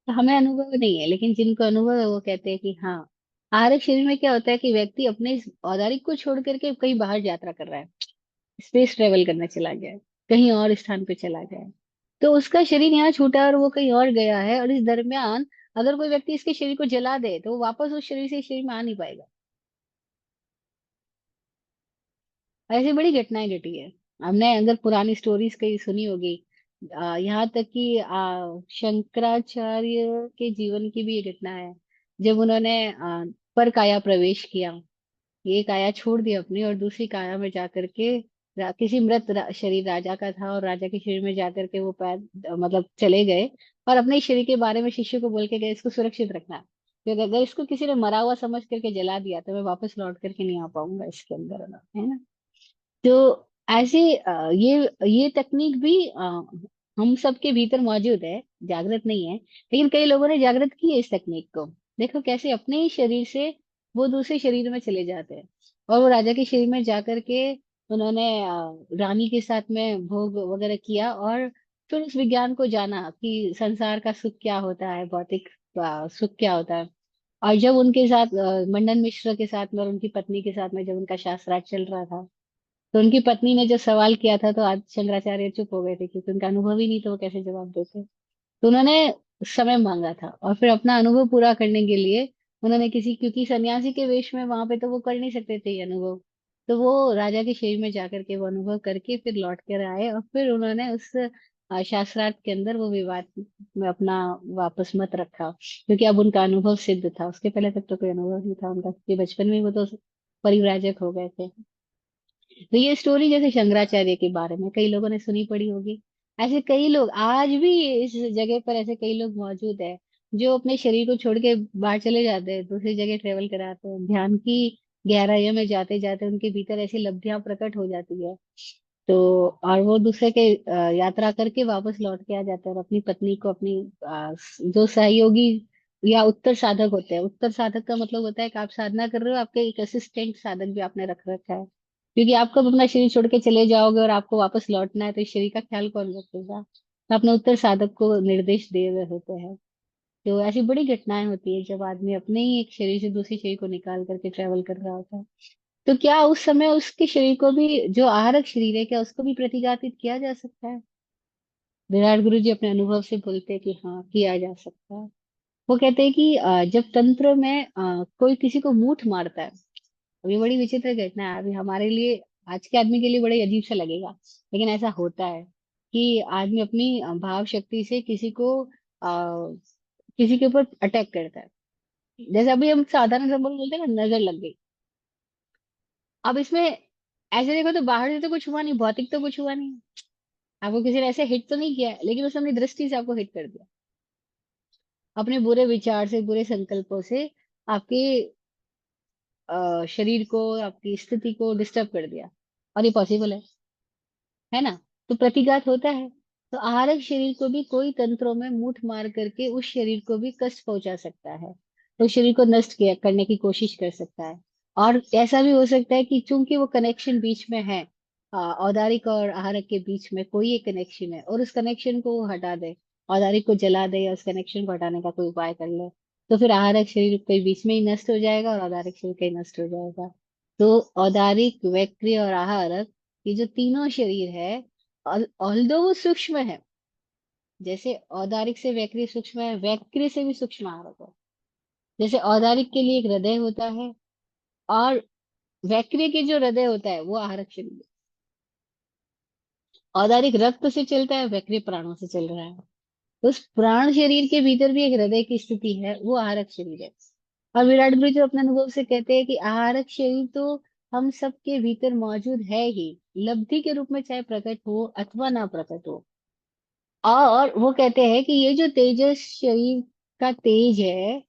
तो हमें अनुभव नहीं है, लेकिन जिनको अनुभव है वो कहते हैं कि हाँ, आहारक शरीर में क्या होता है कि व्यक्ति अपने इस औदारिक को छोड़ करके कहीं बाहर यात्रा कर रहा है, स्पेस ट्रेवल करने चला गया है, कहीं और स्थान पे चला गया है। तो उसका शरीर यहाँ छूटा है और वो कहीं और गया है, और इस दरमियान अगर कोई व्यक्ति इसके शरीर को जला दे तो वो वापस उस शरीर से इस शरीर में आ नहीं पाएगा। ऐसी बड़ी घटनाएं घटी है। हमने अगर पुरानी स्टोरीज कहीं सुनी होगी, यहाँ तक कि शंकराचार्य के जीवन की भी ये घटना है। जब उन्होंने पर काया प्रवेश किया, ये काया छोड़ दी अपनी और दूसरी काया में जाकर के किसी शरीर राजा का था, और राजा के शरीर में जाकर के वो पैर मतलब चले गए, और अपने शरीर के बारे में शिष्य को बोल के गए, इसको सुरक्षित रखना, क्योंकि अगर इसको किसी ने मरा हुआ समझ करके जला दिया तो मैं वापस लौट करके नहीं आ पाऊंगा इसके अंदर, है ना। तो ऐसे ये तकनीक भी हम सबके भीतर मौजूद है, जागृत नहीं है, लेकिन कई लोगों ने जागृत की है इस तकनीक को। देखो कैसे अपने ही शरीर से वो दूसरे शरीर में चले जाते हैं, और वो राजा के शरीर में जाकर के उन्होंने रानी के साथ में भोग वगैरह किया, और फिर उस विज्ञान को जाना कि संसार का सुख क्या होता है, भौतिक सुख क्या होता है। और जब उनके साथ मंडन मिश्र के साथ में और उनकी पत्नी के साथ में जब उनका शास्त्रार्थ चल रहा था, तो उनकी पत्नी ने जब सवाल किया था तो आज शंकराचार्य चुप हो गए थे, क्योंकि उनका अनुभव ही नहीं था, वो कैसे जवाब देते। तो उन्होंने समय मांगा था, और फिर अपना अनुभव पूरा करने के लिए उन्होंने किसी, क्योंकि सन्यासी के वेश में वहां पे तो वो कर नहीं सकते थे ये अनुभव, तो वो राजा के शरीर में जाकर के वो अनुभव करके फिर लौट कर आए, और फिर उन्होंने उस शास्त्रार्थ के अंदर वो विवाद में अपना वापस मत रखा, क्योंकि अब उनका अनुभव सिद्ध था। उसके पहले तक तो कोई अनुभव नहीं था उनका, क्योंकि बचपन में वो तो परिव्राजक हो गए थे। तो ये स्टोरी जैसे शंकराचार्य के बारे में कई लोगों ने सुनी पड़ी होगी, ऐसे कई लोग आज भी इस जगह पर, ऐसे कई लोग मौजूद है जो अपने शरीर को छोड़ के बाहर चले जाते हैं, दूसरी जगह ट्रेवल कराते हैं, ध्यान की गहराइयों में जाते जाते उनके भीतर ऐसी लब्धियां प्रकट हो जाती है। तो और वो दूसरे के यात्रा करके वापस लौट के आ जाते हैं, और अपनी पत्नी को, अपनी जो सहयोगी या उत्तर साधक होते हैं, उत्तर साधक का मतलब होता है कि आप साधना कर रहे हो, आपके एक असिस्टेंट साधक भी आपने रख रखा है, क्योंकि आप कब अपना शरीर छोड़ के चले जाओगे और आपको वापस लौटना है, तो इस शरीर का ख्याल कौन रखेगा, तो अपने उत्तर साधक को निर्देश दे रहे होते हैं। तो ऐसी बड़ी घटनाएं होती है जब आदमी अपने ही एक शरीर से दूसरे शरीर को निकाल करके ट्रेवल कर रहा होता है। तो क्या उस समय उसके शरीर को भी, जो आहरक शरीर है, क्या उसको भी प्रतिघातित किया जा सकता है? विराट गुरु जी अपने अनुभव से बोलते हैं कि हाँ, किया जा सकता है। वो कहते हैं कि जब तंत्र में कोई किसी को मूठ मारता है, अब ये बड़ी विचित्र घटना है, अभी हमारे लिए, आज के आदमी के लिए बड़े अजीब सा लगेगा, लेकिन ऐसा होता है कि आदमी अपनी भाव शक्ति से किसी को किसी के ऊपर अटैक करता है। जैसे अभी हम साधारण सिंपल बोलते हैं ना, नजर लग गई। अब इसमें ऐसे देखो तो बाहर से तो कुछ हुआ नहीं, भौतिक तो कुछ हुआ नहीं, आपको किसी ने ऐसे हिट तो नहीं किया है, लेकिन उसने अपनी दृष्टि से आपको हिट कर दिया, अपने बुरे विचार से, बुरे संकल्पों से आपके शरीर को, आपकी स्थिति को डिस्टर्ब कर दिया, और ये पॉसिबल है ना। तो प्रतिघात होता है। तो आहारक शरीर को भी कोई तंत्रों में मूठ मार करके उस शरीर को भी कष्ट पहुंचा सकता है, उस शरीर को नष्ट किया करने की कोशिश कर सकता है। और ऐसा भी हो सकता है कि चूंकि वो कनेक्शन बीच में है, औदारिक और आहारक के बीच में कोई एक कनेक्शन है, और उस कनेक्शन को वो हटा दे, औदारिक को जला दे या उस कनेक्शन को हटाने का कोई उपाय कर ले, तो फिर आहारक शरीर कहीं बीच में ही नष्ट हो जाएगा और औदारिक शरीर कहीं नष्ट हो जाएगा। तो औदारिक, वैक्रिय और आहारक, ये जो तीनों शरीर है, ऑल्दो वो सूक्ष्म है, जैसे औदारिक से वैक्रिय सूक्ष्म है, वैक्रिय से भी सूक्ष्म आहारक है। जैसे औदारिक के लिए एक हृदय होता है, और वैक्रिय के जो हृदय होता है वो आहारक शरीर है। औदारिक रक्त से चलता है, वैक्रिय प्राणों से चल रहा है। तो उस प्राण शरीर के भीतर भी एक हृदय की स्थिति है, वो आहारक शरीर है। और विराट गुरु जो अपने अनुभव से कहते हैं कि आहारक शरीर तो हम सबके भीतर मौजूद है ही, लब्धि के रूप में, चाहे प्रकट हो अथवा ना प्रकट हो। और वो कहते हैं कि ये जो तेजस शरीर का तेज है,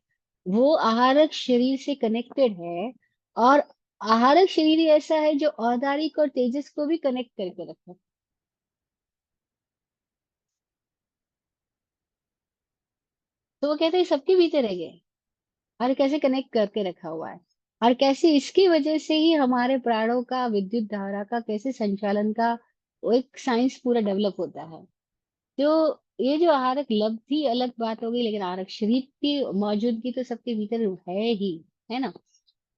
वो आहारक शरीर से कनेक्टेड है, और आहारक शरीर ही ऐसा है जो औदारिक और तेजस को भी कनेक्ट करके रखता है। तो वो कहते हैं सबके भीतर है ये, और कैसे कनेक्ट करके रखा हुआ है, और कैसे इसकी वजह से ही हमारे प्राणों का, विद्युत धारा का कैसे संचालन का वो एक साइंस पूरा डेवलप होता है। तो ये जो आहारक लब्धि अलग बात हो गई, लेकिन आहारक शरीर की मौजूदगी तो सबके भीतर है ही। है ना।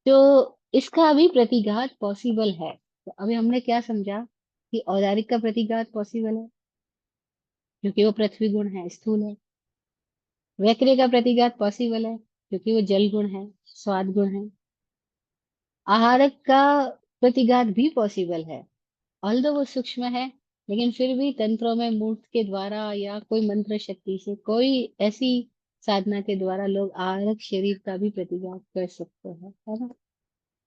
तो इसका भी प्रतिघात पॉसिबल है। तो अभी हमने क्या समझा कि औदारिक का प्रतिघात पॉसिबल है क्योंकि वो पृथ्वी गुण है, स्थूल है। वैक्रिय का प्रतिघात पॉसिबल है क्योंकि वो जल गुण है, स्वाद गुण है। आहारक का प्रतिघात भी पॉसिबल है, ऑल्दो वो सूक्ष्म है, लेकिन फिर भी तंत्रों में मूर्त के द्वारा या कोई मंत्र शक्ति से, कोई ऐसी साधना के द्वारा लोग आहारक शरीर का भी प्रतिघात कर सकते हैं, है ना।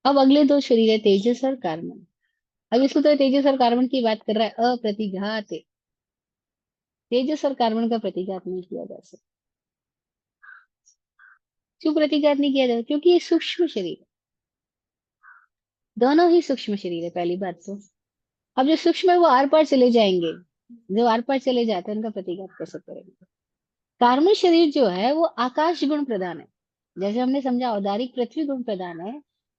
अब अगले दो शरीर है, तेजस और कार्बन। अब इसको तो तेजस और कार्बन की बात कर रहा है, अप्रतिघात। तेजस और कार्बन का प्रतिघात नहीं किया जा सकता। क्यों प्रतिघात नहीं किया जाता? क्योंकि ये सूक्ष्म शरीर है। दोनों ही सूक्ष्म शरीर है, पहली बात तो। अब जो सूक्ष्म है वो आर पार चले जाएंगे, जो आर पार चले जाते हैं उनका प्रतिघात कैसे करेंगे। कार्मिक शरीर जो है वो आकाश गुण प्रधान है। जैसे हमने समझा औदारिक पृथ्वी गुण प्रधान है,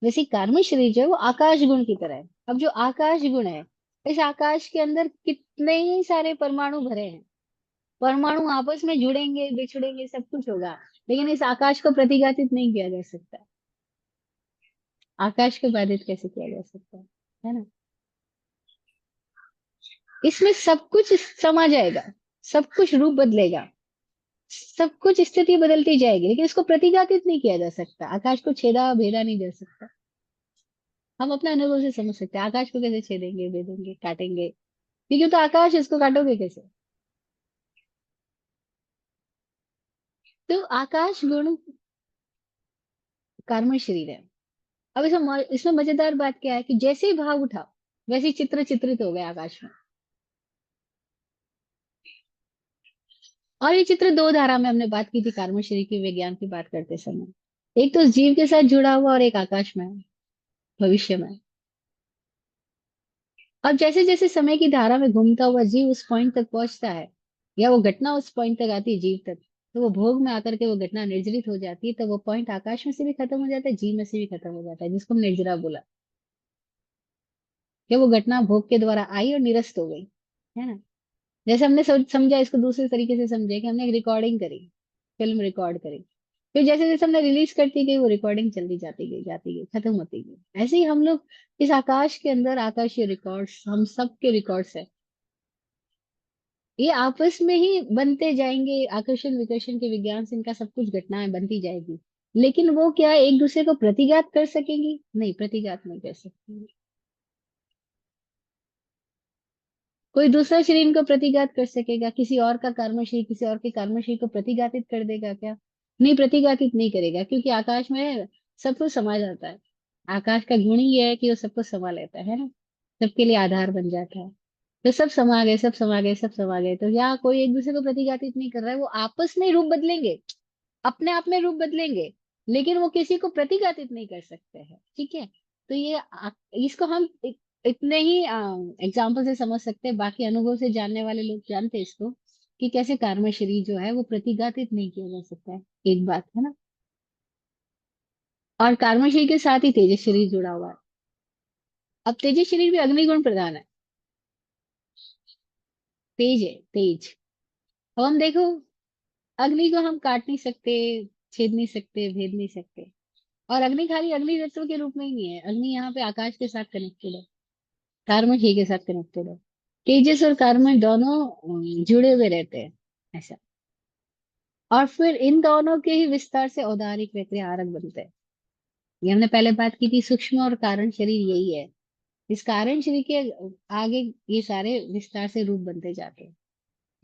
वैसे कार्मिक शरीर जो है वो आकाश गुण की तरह है। अब जो आकाश गुण है, इस आकाश के अंदर कितने ही सारे परमाणु भरे हैं। परमाणु आपस में जुड़ेंगे, बिछड़ेंगे, सब कुछ होगा, लेकिन इस आकाश को प्रतिघातित नहीं किया जा सकता। आकाश को बाधित कैसे किया जा सकता है ना। इसमें सब कुछ समा जाएगा, सब कुछ रूप बदलेगा, सब कुछ स्थिति बदलती जाएगी, लेकिन इसको प्रतिघातित नहीं किया जा सकता। आकाश को छेदा भेदा नहीं जा सकता। हम अपने अनुभव से समझ सकते हैं आकाश को कैसे छेदेंगे, भेदेंगे, काटेंगे, क्योंकि तो आकाश, इसको काटोगे कैसे। तो आकाश गुण कार्बन शरीर है। अब इसमें मजेदार बात क्या है कि जैसे ही भाव उठा, वैसे ही चित्र चित्रित हो गए आकाश में। और ये चित्र दो धारा में हमने बात की थी कार्बन शरीर के विज्ञान की बात करते समय। एक तो जीव के साथ जुड़ा हुआ और एक आकाश में है, भविष्य में। अब जैसे जैसे समय की धारा में घूमता हुआ जीव उस पॉइंट तक पहुंचता है, या वो घटना उस पॉइंट तक आती है जीव तक, तो वो भोग में आकर के वो घटना निर्जरित हो जाती है, तो वो पॉइंट आकाश में से भी खत्म हो जाता है, जीव में से भी खत्म हो जाता है, जिसको हम निर्जरा बोला। कि वो घटना भोग के द्वारा आई और निरस्त हो गई, है ना। जैसे हमने समझा, इसको दूसरे तरीके से समझे कि हमने एक रिकॉर्डिंग करी, फिल्म रिकॉर्ड करी, फिर जैसे जैसे हमने रिलीज करती गई वो रिकॉर्डिंग चलती जाती गई, खत्म होती गई। ऐसे ही हम लोग इस आकाश के अंदर आकाशीय रिकॉर्ड्स, हम सबके रिकॉर्ड्स है, ये आपस में ही बनते जाएंगे। आकर्षण विकर्षण के विज्ञान से इनका सब कुछ घटनाएं बनती जाएगी, लेकिन वो क्या एक दूसरे को प्रतिघात कर सकेंगी? नहीं, प्रतिघात नहीं कर सकती। कोई दूसरा शरीर इनको प्रतिघात कर सकेगा? किसी और का कर्म शरीर किसी और के कर्म शरीर को प्रतिघातित कर देगा क्या? नहीं, प्रतिघातित नहीं करेगा, क्योंकि आकाश में सब कुछ समा जाता है। आकाश का गुण ही है कि वो सबको समा लेता है ना, सबके लिए आधार बन जाता है। तो सब समा गए, सब समा गए, सब समा गए, तो यहाँ कोई एक दूसरे को प्रतिघातित नहीं कर रहा है, वो आपस में रूप बदलेंगे, अपने आप में रूप बदलेंगे, लेकिन वो किसी को प्रतिघातित नहीं कर सकते हैं, ठीक है। तो इसको हम इतने ही एग्जाम्पल से समझ सकते हैं, बाकी अनुभव से जानने वाले लोग जानते हैं इसको कि कैसे कार्म शरीर जो है वो प्रतिघातित नहीं किया जा सकता है। एक बात है ना। और कार्म शरीर के साथ ही तेजस शरीर जुड़ा हुआ है। अब तेजस शरीर भी अग्निगुण प्रधान है, तेज है, तेज। अब हम देखो, अग्नि को हम काट नहीं सकते, छेद नहीं सकते, भेद नहीं सकते। और अग्नि खाली अग्नि तत्व के रूप में ही नहीं है, अग्नि यहाँ पे आकाश के साथ कनेक्टेड है, कार्बन ही के साथ कनेक्टेड है। तेजस और कार्बन दोनों जुड़े हुए रहते हैं, ऐसा। और फिर इन दोनों के ही विस्तार से औदारिक वक्र आरक बनते हैं। ये हमने पहले बात की थी, सूक्ष्म और कारण शरीर यही है। इस कारण शरीर के आगे ये सारे विस्तार से रूप बनते जाते हैं,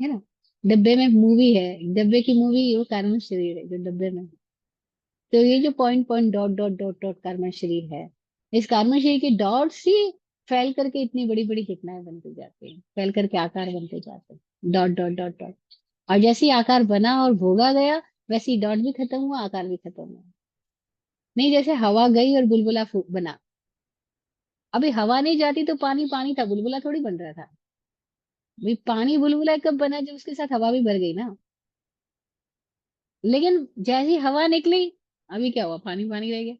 है ना। डब्बे में मूवी है, डब्बे की मूवी वो कारण शरीर है जो डब्बे में है। तो ये जो point point dot dot dot dot carbon शरीर है, इस कार्बन शरीर के डॉट से फैल करके इतनी बड़ी बड़ी घटनाएं बनती जाती हैं, फैल करके आकार बनते जाते हैं, डॉट डॉट डॉट डॉट। और जैसे ही आकार बना और भोगा गया, वैसे ही डॉट भी खत्म हुआ, आकार भी खत्म हुआ। नहीं, जैसे हवा गई और बुलबुला बना। अभी हवा नहीं जाती तो पानी पानी था, बुलबुला थोड़ी बन रहा था। भाई पानी बुलबुला कब बना? जब उसके साथ हवा भी भर गई ना। लेकिन जैसी हवा निकली, अभी क्या हुआ? पानी पानी रह गया,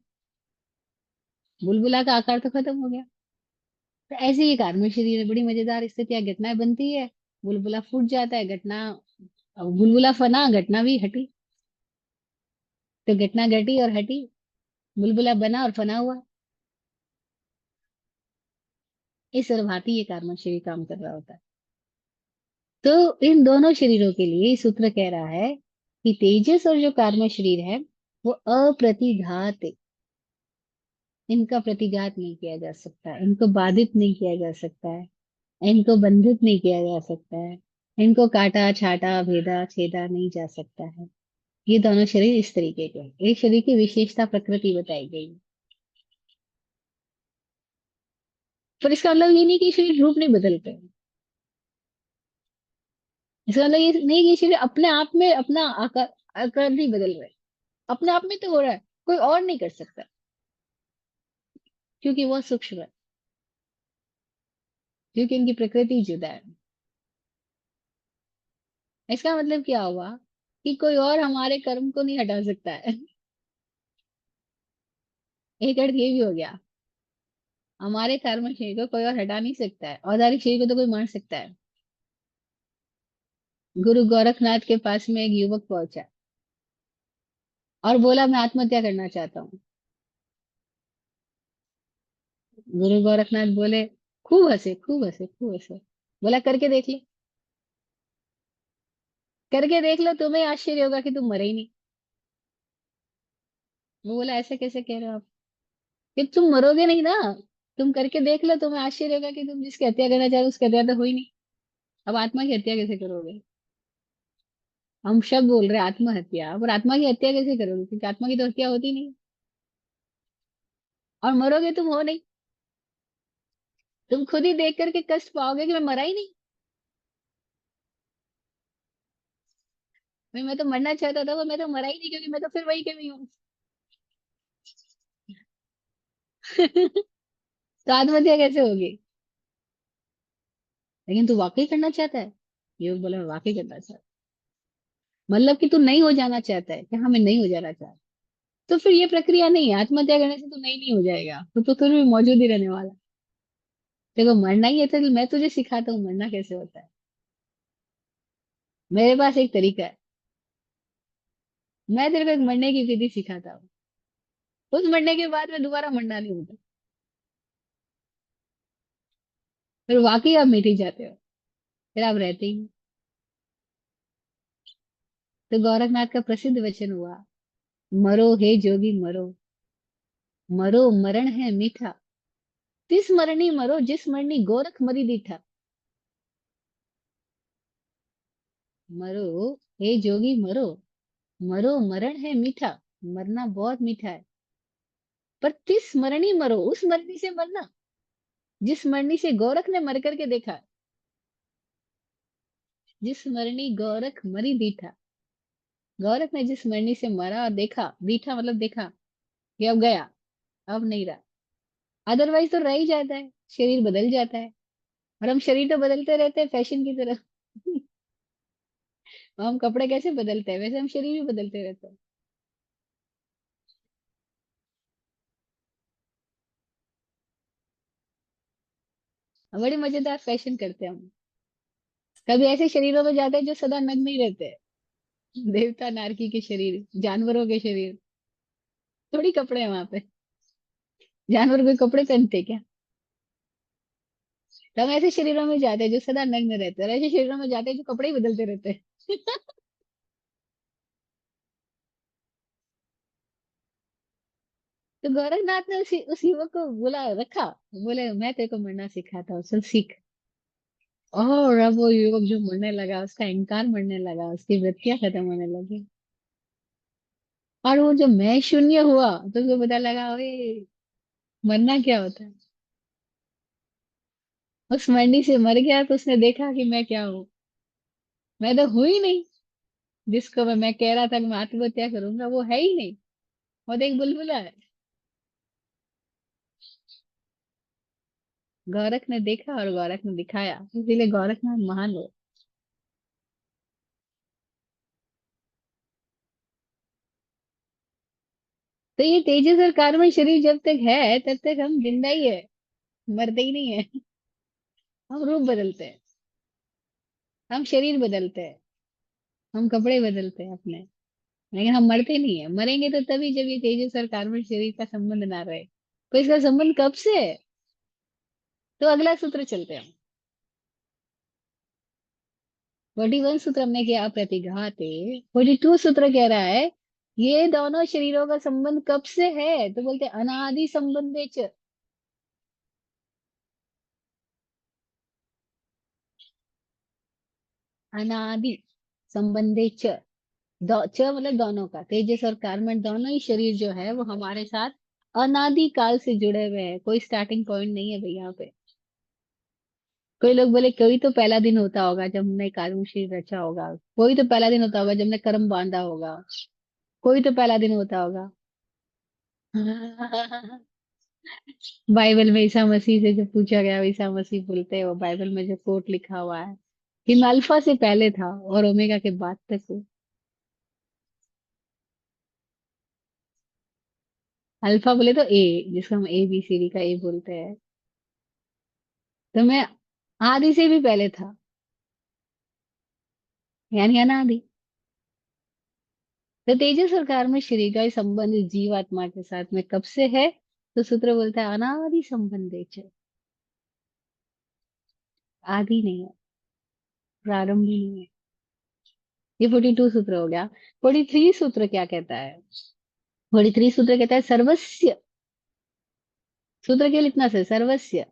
बुलबुला का आकार तो खत्म हो गया। तो ऐसे ही कार्बन शरीर है, बड़ी मजेदार स्थितियां, घटनाएं बनती है, बुलबुला फूट जाता है, घटना, अब बुलबुला फना, घटना भी हटी। तो घटना घटी और हटी, बुलबुला बना और फना हुआ। इस तरह भांति ये कार्बन शरीर काम कर रहा होता है। तो इन दोनों शरीरों के लिए सूत्र कह रहा है कि तेजस और जो कार्बन शरीर है वो अप्रतिघात है। इनका प्रतिघात नहीं किया जा सकता, इनको बाधित नहीं किया जा सकता है, इनको बंधित नहीं किया जा सकता है, इनको काटा छाटा भेदा छेदा नहीं जा सकता है। ये दोनों शरीर इस तरीके के हैं। एक शरीर की विशेषता प्रकृति बताई गई है। पर इसका मतलब ये नहीं कि शरीर रूप नहीं बदलते हैं। इसका मतलब ये नहीं कि शरीर अपने आप में अपना आकार आकार नहीं बदल रहे। अपने आप में तो हो रहा है, कोई और नहीं कर सकता, क्योंकि वो सूक्ष्म है, क्योंकि इनकी प्रकृति जुदा है। इसका मतलब क्या हुआ कि कोई और हमारे कर्म को नहीं हटा सकता है। एक अर्थ ये भी हो गया, हमारे कर्म शरीर को कोई और हटा नहीं सकता है, औदारिक शरीर को तो कोई मार सकता है। गुरु गोरखनाथ के पास में एक युवक पहुंचा और बोला मैं आत्महत्या करना चाहता हूँ। गुरु गोरखनाथ बोले, खूब हंसे खूब हंसे खूब हंसे। बोला करके देख लो, करके देख लो, तुम्हें आश्चर्य होगा कि तुम मरे ही नहीं। वो बोला ऐसे कैसे कह रहे हो आप, कि तुम मरोगे नहीं ना। तुम करके देख लो, तुम्हें आश्चर्य होगा कि तुम जिसकी हत्या करना चाह रहे हो उसकी हत्या तो हुई नहीं। अब आत्मा की हत्या कैसे करोगे। हम शब्द बोल रहे हैं आत्महत्या, पर आत्मा की हत्या कैसे करोगे, क्योंकि आत्मा की तो हत्या होती नहीं। और मरोगे तुम हो नहीं। तुम खुद ही देख करके कष्ट पाओगे कि मैं मरा ही नहीं। मैं तो मरना चाहता था, पर मैं तो मरा ही नहीं, क्योंकि मैं तो फिर वही के वही हूँ। तो आत्महत्या कैसे होगी। लेकिन तू वाकई करना चाहता है। योग बोला मैं वाकई करना चाहता हूं। मतलब कि तू नहीं हो जाना चाहता है कि हाँ मैं नहीं हो जाना चाहता। तो फिर ये प्रक्रिया नहीं है, आत्महत्या करने से तू नहीं हो जाएगा, तो फिर भी मौजूद ही रहने वाला। देखो मरना ही है तो मैं तुझे सिखाता हूँ मरना कैसे होता है। मेरे पास एक तरीका है। मैं तेरे को एक मरने की विधि सिखाता हूँ। उस मरने के बाद में दोबारा मरना नहीं होता। फिर वाकई आप मिट ही जाते हो, फिर आप रहते ही नहीं। तो गोरखनाथ का प्रसिद्ध वचन हुआ, मरो हे जोगी मरो, मरो मरण है मीठा, तिस मरनी मरो जिस मरनी गोरख मरी दीठा। मरो हे जोगी मरो, मरो मरण है मीठा, मरना बहुत मीठा है। पर तिस मरनी मरो, उस मरनी से मरना जिस मरनी से गोरख ने मर करके देखा। जिस मरनी गोरख मरी दीठा, गोरख ने जिस मरनी से मरा और देखा, दीठा मतलब देखा कि अब गया, अब नहीं रहा। अदरवाइज तो रह ही जाता है, शरीर बदल जाता है। और हम शरीर तो बदलते रहते हैं फैशन की तरह। हम कपड़े कैसे बदलते हैं, वैसे हम शरीर भी बदलते रहते हैं। बड़ी मजेदार फैशन करते हैं हम। कभी ऐसे शरीरों में जाते हैं जो सदा नग्न नहीं रहते हैं। देवता नारकी के शरीर, जानवरों के शरीर, थोड़ी कपड़े हैं वहां पे। जानवर कोई कपड़े पहनते हैं क्या। तो हम ऐसे शरीरों में जाते हैं जो सदा नग्न रहते हैं, और ऐसे शरीरों में जाते हैं जो कपड़े ही बदलते रहते हैं। तो गोरखनाथ ने उस युवक को बोला रखा, बोले मैं तेरे को मरना सिखाता हूँ, चल सीख। और अब वो युवक जो मरने लगा, उसका अहंकार मरने लगा, उसकी वृत्तियां खत्म होने लगी। और वो जो मैं शून्य हुआ, तो उसको पता लगा ओए मरना क्या होता है। उस मरनी से मर गया तो उसने देखा कि मैं क्या हूँ। मैं तो हूं ही नहीं। जिसको मैं कह रहा था कि मैं आत्महत्या करूंगा, वो है ही नहीं। वो तो एक बुलबुला है। गोरख ने देखा और गोरख ने दिखाया, इसीलिए गोरखनाथ महान हो। तो ये तेजस और कार्बन शरीर जब तक है तब तक हम जिंदा ही है, मरते ही नहीं है। हम रूप बदलते हैं, हम शरीर बदलते हैं, हम कपड़े बदलते हैं अपने। लेकिन हम मरते नहीं है, मरेंगे तो तभी जब ये तेजस और कार्बन शरीर का संबंध ना रहे। तो इसका संबंध कब से है? तो अगला सूत्र चलते हैं। 41 सूत्र हमने किया प्रतिघाते। 42 सूत्र कह रहा है ये दोनों शरीरों का संबंध कब से है, तो बोलते हैं अनादि संबंधे च। अनादि संबंधे च। च मतलब दोनों का, तेजस और कार्बन दोनों ही शरीर जो है वो हमारे साथ अनादि काल से जुड़े हुए हैं। कोई स्टार्टिंग पॉइंट नहीं है भाई यहाँ पे। कोई लोग बोले कोई तो पहला दिन होता होगा जब हमने कार्बन शरीर रचा होगा, कोई तो पहला दिन होता होगा जब हमने कर्म बांधा होगा, कोई तो पहला दिन होता होगा। बाइबल में ईसा मसीह से जो पूछा गया, ईसा मसीह बोलते हैं, वो बाइबल में जो कोट लिखा हुआ है कि मैं अल्फा से पहले था और ओमेगा के बाद तक हूँ। अल्फा बोले तो ए, जिसको हम ए बी सी डी का ए बोलते हैं। तो मैं आदि से भी पहले था, यानी अनादि। तो तेजस और कार्म शरीर का ये संबंध जीवात्मा के साथ में कब से है, तो सूत्र बोलता है अनादि संबंध, आदि नहीं है, प्रारंभ भी नहीं है। ये 42 सूत्र हो गया। 43 सूत्र क्या कहता है? 43 सूत्र कहता है सर्वस्य। सूत्र केवल इतना से सर्वस्य।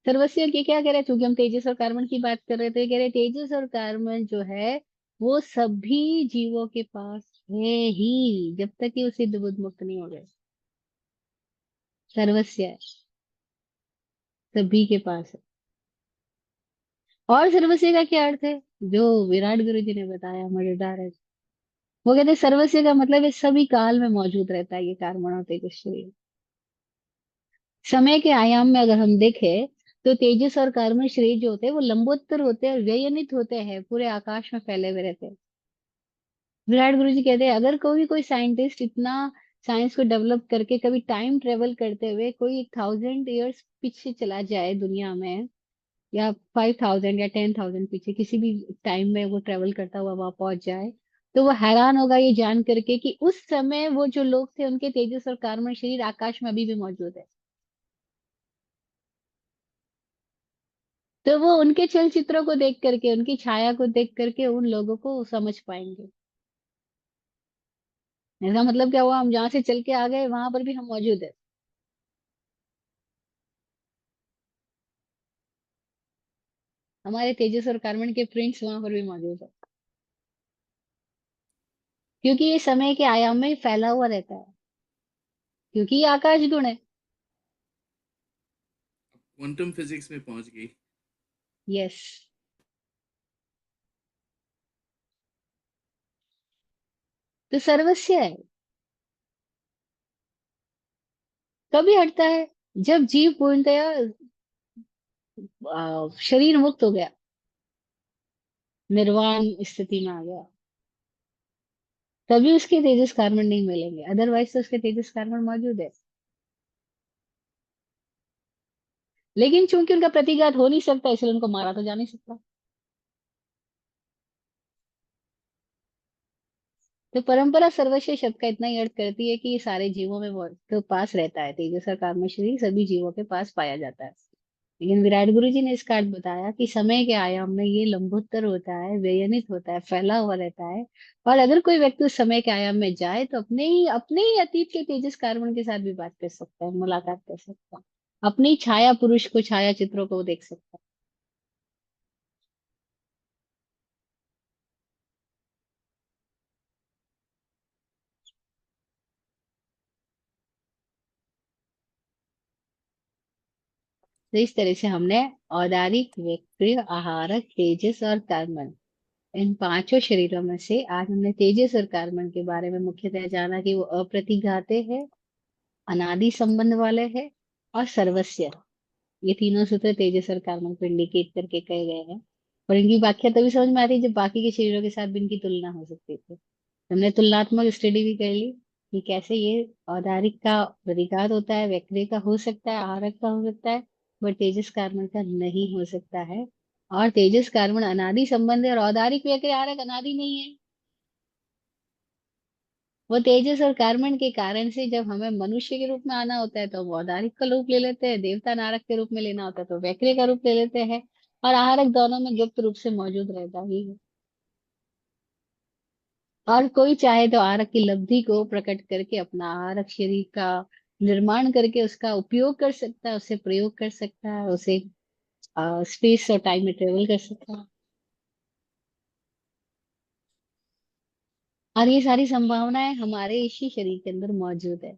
सर्वस्य के क्या कह रहे हैं, क्योंकि हम तेजस और कार्बन की बात कर रहे थे, कह रहे तेजस और कार्बन जो है वो सभी जीवों के पास है ही, जब तक कि वो सिद्ध बुद्ध मुक्त नहीं हो गए। सर्वस्य है, सभी के पास है। और सर्वस्य का क्या अर्थ है, जो विराट गुरु जी ने बताया मजेदार है। वो कहते हैं सर्वस्य का मतलब है सभी काल में मौजूद रहता है ये कार्बन और तेजस शरीर। समय के आयाम में अगर हम देखें तो तेजस और कार्बन शरीर जो होते हैं वो लंबोत्तर होते हैं और व्ययनित होते हैं, पूरे आकाश में फैले हुए रहते हैं। विराट गुरु जी कहते हैं अगर कोई साइंटिस्ट इतना साइंस को डेवलप करके कभी टाइम ट्रेवल करते हुए कोई 1000 ईयर्स पीछे चला जाए दुनिया में, या 5000 या 10,000 पीछे किसी भी टाइम में वो ट्रेवल करता हुआ वहां पहुंच जाए, तो वो हैरान होगा ये जान करके कि उस समय वो जो लोग थे उनके तेजस और कार्बन शरीर आकाश में अभी भी मौजूद है। तो वो उनके चलचित्रों को देख करके, उनकी छाया को देख करके उन लोगों को समझ पाएंगे। इसका मतलब क्या हुआ, हम जहां से चल के आ गए वहां पर भी हम मौजूद है। हमारे तेजस और कार्बन के प्रिंट्स वहां पर भी मौजूद है, क्योंकि ये समय के आयाम में फैला हुआ रहता है, क्योंकि ये आकाश गुण है। क्वांटम फिजिक्स में पहुंच गई। यस। तो सर्वस्व है, कभी हटता है जब जीव पूर्णतया शरीर मुक्त हो गया, निर्वाण स्थिति में आ गया, तभी उसके तेजस कार्बन नहीं मिलेंगे, अदरवाइज तो उसके तेजस कार्बन मौजूद है। लेकिन चूंकि उनका प्रतिघात हो नहीं सकता इसलिए उनको मारा तो जा नहीं सकता। तो परंपरा सर्वश्रेष्ठ शब्द का इतना ही अर्थ करती है कि ये सारे जीवों में तो पास रहता है, तेजस और कार्बन शरीर सभी जीवों के पास पाया जाता है। लेकिन विराट गुरु जी ने इसका अर्थ बताया कि समय के आयाम में ये लंबोत्तर होता है, व्ययनित होता है, फैला हुआ रहता है। और अगर कोई व्यक्ति उस समय के आयाम में जाए तो अपने ही अतीत के तेजस कार्बन के साथ भी बात कर सकता है, मुलाकात कर सकता है, अपनी छाया पुरुष को, छाया चित्रों को वो देख सकता है। तो इस तरह से हमने औदारिक, वैक्रिय, आहारक, तेजस और कार्बन, इन पांचों शरीरों में से आज हमने तेजस और कार्बन के बारे में मुख्यतः जाना कि वो अप्रतिघाते हैं, अनादि संबंध वाले हैं और सर्वस्य। ये तीनों सूत्र तेजस और कार्बन को इंडिकेट करके कहे गए हैं। और इनकी व्याख्या तभी समझ में आती है जब बाकी के शरीरों के साथ भी इनकी तुलना हो सकती थी। हमने तुलनात्मक स्टडी भी कर ली कि कैसे ये औदारिक का प्रतिघात होता है, वैक्रिय का हो सकता है, आहारक का हो सकता है, बट तेजस कार्बन का नहीं हो सकता है। और तेजस कार्बन अनादि संबंध है और औदारिक, वैक्रिय, आहारक अनादि नहीं है। वो तेजस और कार्बन के कारण से जब हमें मनुष्य के रूप में आना होता है तो हम औदारिक का रूप ले लेते हैं, देवता नारक के रूप में लेना होता है तो वैक्रे का रूप ले लेते हैं। और आहारक दोनों में गुप्त रूप से मौजूद रहता ही है। और कोई चाहे तो आहारक की लब्धि को प्रकट करके अपना आहारक शरीर का निर्माण करके उसका उपयोग कर सकता है, उसे प्रयोग कर सकता है, उसे स्पेस और टाइम में ट्रेवल कर सकता है। और ये सारी संभावनाएं हमारे इसी शरीर के अंदर मौजूद है।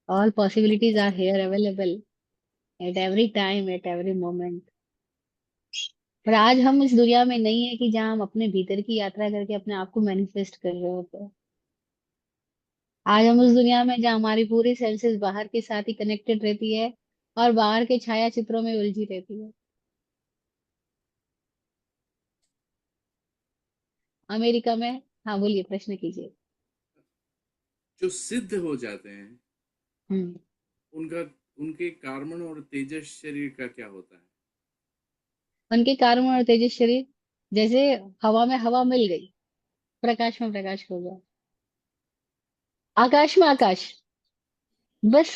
All possibilities are here available at every time, at every moment. पर आज हम इस दुनिया में नहीं है कि जहाँ हम अपने भीतर की यात्रा करके अपने आप को मैनिफेस्ट कर रहे होते हैं। आज हम उस दुनिया में जहाँ हमारी पूरी सेंसेस बाहर के साथ ही कनेक्टेड रहती है और बाहर के छाया चित्रों में उलझी रहती है। अमेरिका में। हाँ बोलिए, प्रश्न कीजिए। जो सिद्ध हो जाते हैं हम्म। उनका, उनके कार्बन और तेजस शरीर का क्या होता है? उनके कार्बन और तेजस शरीर जैसे हवा में हवा मिल गई, प्रकाश में प्रकाश हो गया, आकाश में आकाश, बस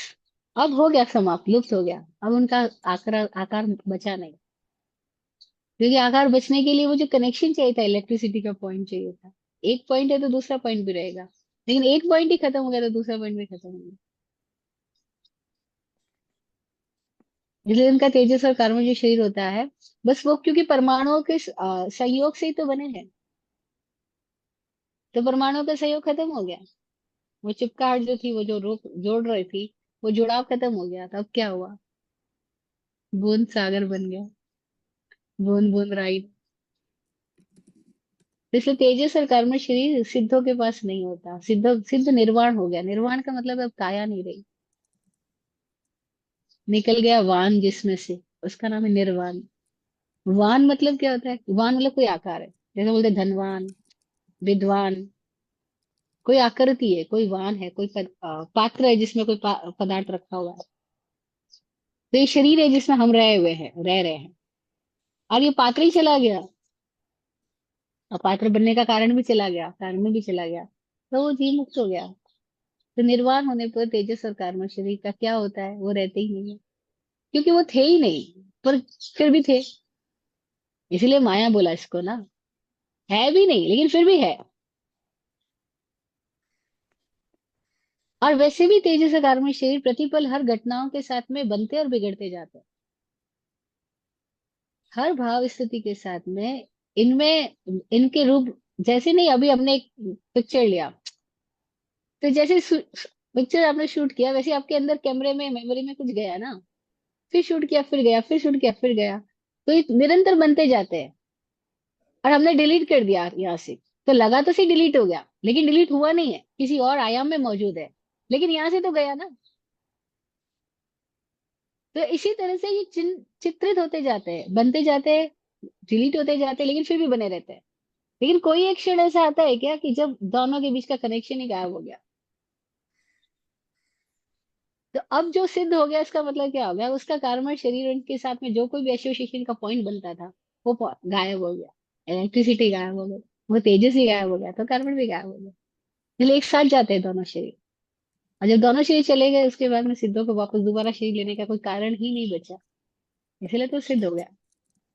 अब हो गया, समाप्त, लुप्त हो गया। अब उनका आकार आकार बचा नहीं। क्योंकि आकार बचने के लिए वो जो कनेक्शन चाहिए था, इलेक्ट्रिसिटी का पॉइंट चाहिए था। एक पॉइंट है तो दूसरा पॉइंट भी रहेगा, लेकिन एक पॉइंट ही खत्म हो गया तो दूसरा पॉइंट भी खत्म हो गया। इसलिए उनका तेजस और कार्बन जो शरीर होता है, बस वो क्योंकि परमाणुओं के संयोग से ही तो बने हैं, तो परमाणुओं का सहयोग खत्म हो गया। वो चिपकाहट जो थी, वो जो रोक जोड़ रही थी, वो जुड़ाव खत्म हो गया। तब क्या हुआ? बूंद सागर बन गया, बूंद बूंद राइट। इसलिए तेजस और कर्म शरीर सिद्धों के पास नहीं होता। सिद्ध सिद्ध निर्वाण हो गया। निर्वाण का मतलब अब काया नहीं रही, निकल गया वान जिसमें से, उसका नाम है निर्वाण। वान मतलब क्या होता है? वान मतलब कोई आकार है, जैसे बोलते हैं धनवान, विद्वान। कोई आकृति है, कोई वान है, कोई पात्र है जिसमें कोई पदार्थ रखा हुआ है। तो ये शरीर है जिसमें हम रहे हुए हैं, रह रहे हैं। और ये पात्र ही चला गया, और पात्र बनने का कारण भी चला गया, कारण में भी चला गया, तो वो जीव मुक्त हो गया। तो निर्वाण होने पर तेजस और कार्म शरीर का क्या होता है? वो रहते ही नहीं है, क्योंकि वो थे ही नहीं, पर फिर भी थे। इसलिए माया बोला इसको ना। है भी नहीं लेकिन फिर भी है। और वैसे भी तेजस और कार्म शरीर प्रतिपल हर घटनाओं के साथ में बनते और बिगड़ते जाते हैं। हर भाव स्थिति के साथ में इनमें इनके रूप, जैसे नहीं, अभी हमने एक पिक्चर लिया, तो जैसे पिक्चर आपने शूट किया, वैसे आपके अंदर कैमरे में मेमोरी में कुछ गया ना, फिर शूट किया, फिर गया, फिर शूट किया, फिर गया। तो ये निरंतर बनते जाते हैं। और हमने डिलीट कर दिया यहाँ से, तो लगा तो सही डिलीट हो गया, लेकिन डिलीट हुआ नहीं है, किसी और आयाम में मौजूद है, लेकिन यहाँ से तो गया ना। तो इसी तरह से ये चित्रित होते जाते हैं, बनते जाते हैं, डिलीट होते जाते हैं, लेकिन फिर भी बने रहते हैं। लेकिन कोई एक क्षण ऐसा आता है क्या कि जब दोनों के बीच का कनेक्शन ही गायब हो गया? तो अब जो सिद्ध हो गया, इसका मतलब क्या हो गया? उसका कार्बन शरीर उनके साथ में जो कोई भी एसोसिएशन का पॉइंट बनता था, वो गायब हो गया। इलेक्ट्रिसिटी गायब हो गई, वो तेजस ही गायब हो गया, तो कार्बन भी गायब हो गया। इसलिए एक साथ जाते हैं दोनों शरीर। और जब दोनों शरीर चले गए, उसके बाद में सिद्धों को वापस दोबारा शरीर लेने का कोई कारण ही नहीं बचा। इसलिए तो सिद्ध हो गया,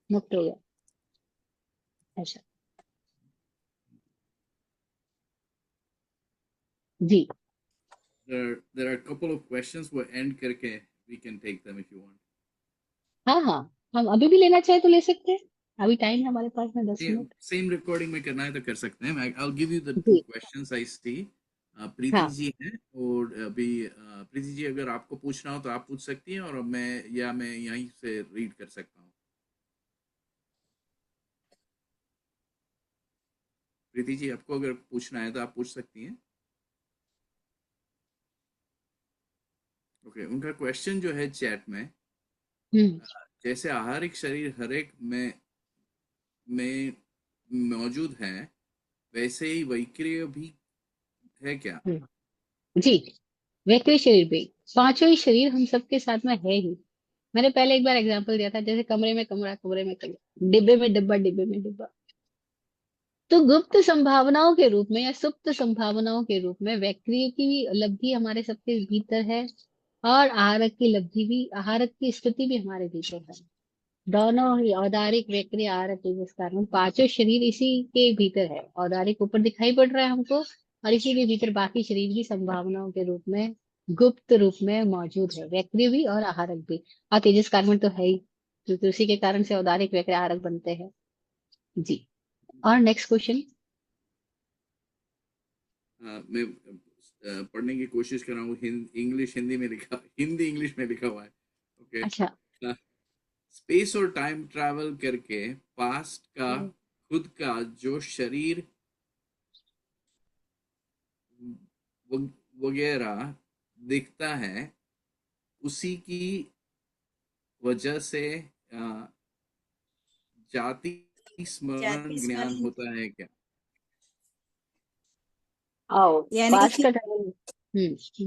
मुक्त हो गया। ऐसा। जी। There are a couple of questions वो end करके we can take them if you want. हाँ हाँ, हम अभी भी लेना चाहे तो ले सकते हैं। अभी टाइम है हमारे पास में 10 मिनट। सेम रिकॉर्डिंग में करना है तो कर सकते हैं। I'll give you the two ji. questions I see. प्रीति हाँ। जी हैं, और अभी प्रीति जी अगर आपको पूछना हो तो आप पूछ सकती हैं, और मैं यहीं से रीड कर सकता हूँ। प्रीति जी, आपको अगर पूछना है तो आप पूछ सकती हैं। ओके, उनका क्वेश्चन जो है चैट में, हम्म। जैसे आहारिक शरीर हर एक में मौजूद है, वैसे ही वैक्रिय भी है क्या? जी। वैक्रिय शरीर भी, पांचों ही शरीर हम सबके साथ में है ही। मैंने पहले एक बार एग्जांपल दिया था, जैसे कमरे में कमरा, कमरे में कमरा, डिब्बे में डिब्बा, डिब्बे में डिब्बा। तो गुप्त संभावनाओं के रूप में या सुप्त संभावनाओं के रूप में वैक्रिय की भी लब्धि हमारे सबके भीतर है, और आहारक की लब्धि भी, आहारक की स्थिति भी हमारे भीतर है। दोनों ही औदारिक, वैक्रिय, आहारक, जिस कारण पांचों शरीर इसी के भीतर है। औदारिक ऊपर दिखाई पड़ रहा है हमको, और इसी के भीतर बाकी शरीर भी संभावनाओं के रूप में, गुप्त रूप में मौजूद है, वैक्रिय भी और आहारक भी। और तेजस कार्बन तो है ही, क्योंकि उसी के कारण से औदारिक, वैक्रिय, आहारक बनते हैं। जी। और नेक्स्ट क्वेश्चन। मैं पढ़ने की कोशिश कर रहा हूँ। इंग्लिश हिंदी में लिखा, हिंदी इंग्लिश में लिखा हुआ है। ओके। अच्छा। स्पेस और टाइम ट्रैवल करके पास्ट का खुद का जो शरीर वगैरह दिखता है, उसी की वजह से अ, जाति स्मरण जाति ज्ञान स्मरण, होता है क्या? आओ। यानी पास्ट कि का टाइम।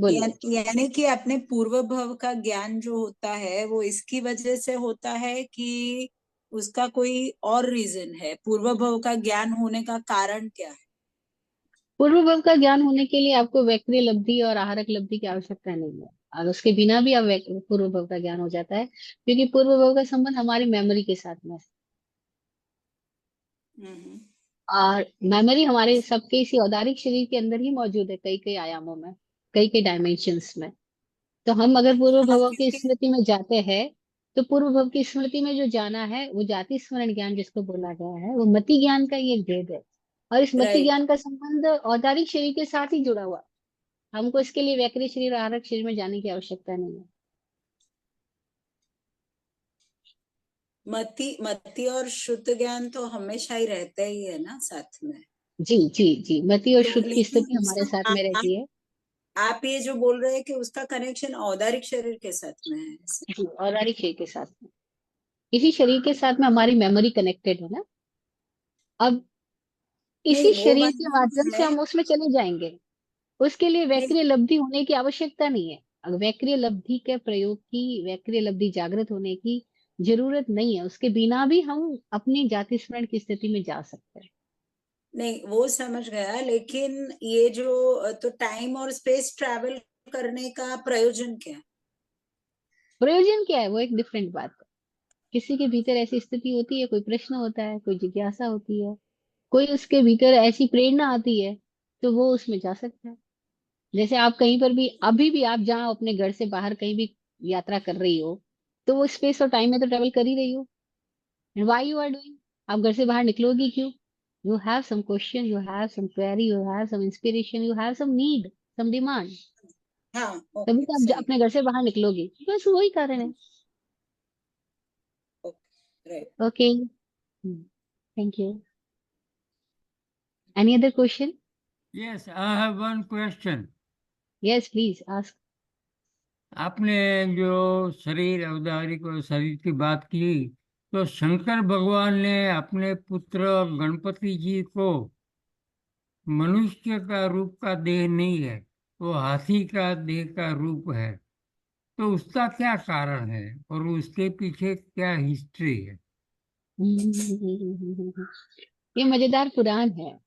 बोलिए। यानी कि अपने पूर्व भव का ज्ञान जो होता है वो इसकी वजह से होता है कि उसका कोई और रीजन है? पूर्व भव का ज्ञान होने का कारण क्या है? पूर्व भव का ज्ञान होने के लिए आपको वैक्रिय लब्धि और आहारक लब्धि की आवश्यकता नहीं है, और उसके बिना भी आप पूर्व भव का ज्ञान हो जाता है, क्योंकि पूर्व भव का संबंध हमारी मेमोरी के साथ में है। हम्म। और मेमोरी हमारे सबके इसी औदारिक शरीर के अंदर ही मौजूद है, कई कई आयामों में, कई कई डायमेंशंस में। तो हम अगर पूर्व हाँ, भव की क्योंकि स्मृति में जाते हैं, तो पूर्व भव की स्मृति में जो जाना है वो जाति स्मरण ज्ञान जिसको बोला गया है, वो मति ज्ञान का ही एक भेद है। और इस मति राइट, ज्ञान का संबंध औदारिक शरीर के साथ ही जुड़ा हुआ है। हमको इसके लिए वैक्रिय शरीर और आहारक शरीर में जाने की आवश्यकता नहीं है। मति मति और शुद्ध ज्ञान तो हमेशा ही रहता ही है ना साथ में। जी जी जी, मति और तो शुद्ध की लेकिन स्थिति हमारे उसका साथ में रहती है। आप ये जो बोल रहे हैं कि उसका कनेक्शन औदारिक शरीर के साथ में है ऐसे? जी, औदारिक शरीर के साथ में, इसी शरीर के साथ में हमारी मेमोरी कनेक्टेड है ना। अब नहीं, इसी वो शरीर बात के माध्यम ठीक से है। हम उसमें चले जाएंगे। उसके लिए नहीं, वैक्रिय लब्धि होने की आवश्यकता नहीं है। अगर वैक्रिय लब्धि के प्रयोग की, वैक्रिय लब्धि जागृत होने की जरूरत नहीं है, उसके बिना भी हम अपनी जाति स्मरण की स्थिति में जा सकते हैं। नहीं, वो समझ गया, लेकिन ये जो तो टाइम और स्पेस ट्रैवल करने का प्रयोजन क्या है? प्रयोजन क्या है वो एक डिफरेंट बात है। किसी के भीतर ऐसी स्थिति होती है, कोई प्रश्न होता है, कोई जिज्ञासा होती है, कोई उसके भीतर ऐसी प्रेरणा आती है, तो वो उसमें जा सकता है। जैसे आप कहीं पर भी, अभी भी आप जहाँ अपने घर से बाहर कहीं भी यात्रा कर रही हो, तो वो स्पेस और टाइम में तो ट्रेवल कर ही रही हो। Why you are doing? आप घर से बाहर निकलोगी क्यों? You have some question, you have some query, you have some inspiration, you have some need, some demand. हाँ, तभी ओके, तो आप सही। अपने घर से बाहर निकलोगी, बस वही कारण है। Okay, right. Okay, thank you. Any other question? Yes, I have one question. Yes, please ask. आपने जो शरीर, औदारिक और शरीर की बात की, तो शंकर भगवान ने अपने पुत्र गणपति जी को मनुष्य का रूप का देह नहीं है, वो हाथी का देह का रूप है। तो उसका क्या कारण है और उसके पीछे क्या हिस्ट्री है? ये मजेदार पुराण है।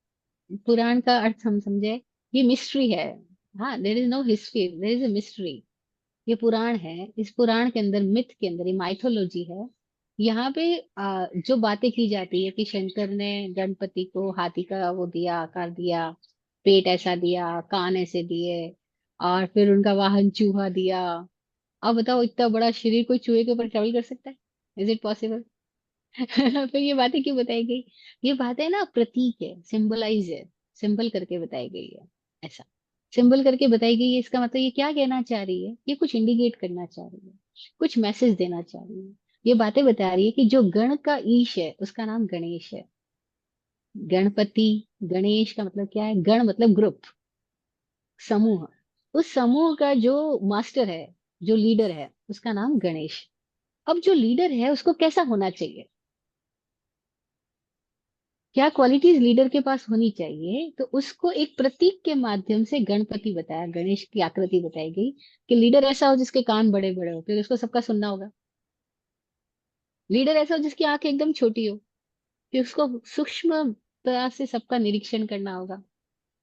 पुराण का अर्थ हम समझे, ये मिस्ट्री है। हाँ, there is no history, there is a mystery. ये पुराण है, इस पुराण के अंदर, मिथ के अंदर, ये माइथोलॉजी है। यहाँ पे जो बातें की जाती है कि शंकर ने गणपति को हाथी का वो दिया, आकार दिया, पेट ऐसा दिया, कान ऐसे दिए, और फिर उनका वाहन चूहा दिया। अब बताओ, इतना बड़ा शरीर कोई चूहे के ऊपर ट्रेवल कर सकता है? Is it possible? फिर ये बातें क्यों बताई गई? ये बातें ना प्रतीक है, सिंबलाइज है, सिंबल करके बताई गई है। ऐसा सिंबल करके बताई गई है, इसका मतलब ये क्या कहना चाह रही है? ये कुछ इंडिकेट करना चाह रही है, कुछ मैसेज देना चाह रही है। ये बातें बता रही है कि जो गण का ईश है उसका नाम गणेश है। गणपति, गणेश का मतलब क्या है? गण मतलब ग्रुप, समूह। उस समूह का जो मास्टर है, जो लीडर है, उसका नाम गणेश। अब जो लीडर है उसको कैसा होना चाहिए, क्या क्वालिटीज लीडर के पास होनी चाहिए, तो उसको एक प्रतीक के माध्यम से गणपति बताया, गणेश की आकृति बताई गई कि लीडर ऐसा हो जिसके कान बड़े बड़े हो, क्योंकि उसको सबका सुनना होगा। लीडर ऐसा हो जिसकी आंख एकदम छोटी हो, कि उसको सूक्ष्म तरह से सबका निरीक्षण करना होगा।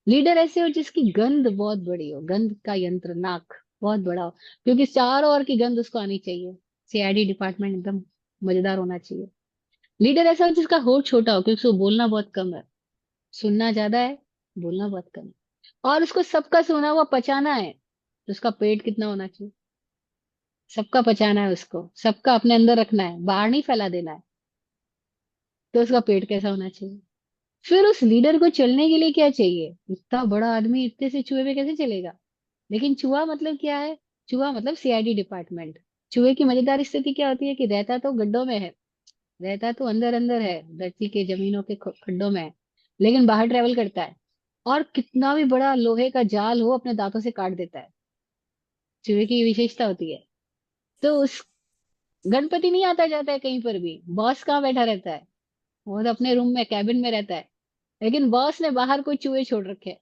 लीडर ऐसे हो जिसकी गंध बहुत बड़ी हो, गंध का यंत्र, नाक बहुत बड़ा हो, क्योंकि चारों ओर की गंध उसको आनी चाहिए। सीआईडी डिपार्टमेंट एकदम मजेदार होना चाहिए। लीडर ऐसा हो जिसका होठ छोटा हो, क्योंकि उसको बोलना बहुत कम है, सुनना ज्यादा है, बोलना बहुत कम है। और उसको सबका सुना हुआ पचाना है, तो उसका पेट कितना होना चाहिए? सबका पचाना है उसको, सबका अपने अंदर रखना है, बाहर नहीं फैला देना है, तो उसका पेट कैसा होना चाहिए? फिर उस लीडर को चलने के लिए क्या चाहिए? इतना बड़ा आदमी इतने से चूहे पे कैसे चलेगा? लेकिन चूहा मतलब क्या है? चूहा मतलब सीआईडी डिपार्टमेंट। चूहे की मजेदार स्थिति क्या होती है कि रहता तो गड्ढों में है, रहता तो अंदर अंदर है, धरती के जमीनों के खड्डों में है, लेकिन बाहर ट्रेवल करता है। और कितना भी बड़ा लोहे का जाल हो, अपने दांतों से काट देता है। चूहे की ये विशेषता होती है। तो उस गणपति नहीं आता जाता है कहीं पर भी, बॉस कहाँ बैठा रहता है? वो तो अपने रूम में, कैबिन में रहता है। लेकिन बॉस ने बाहर कोई चूहे छोड़ रखे हैं,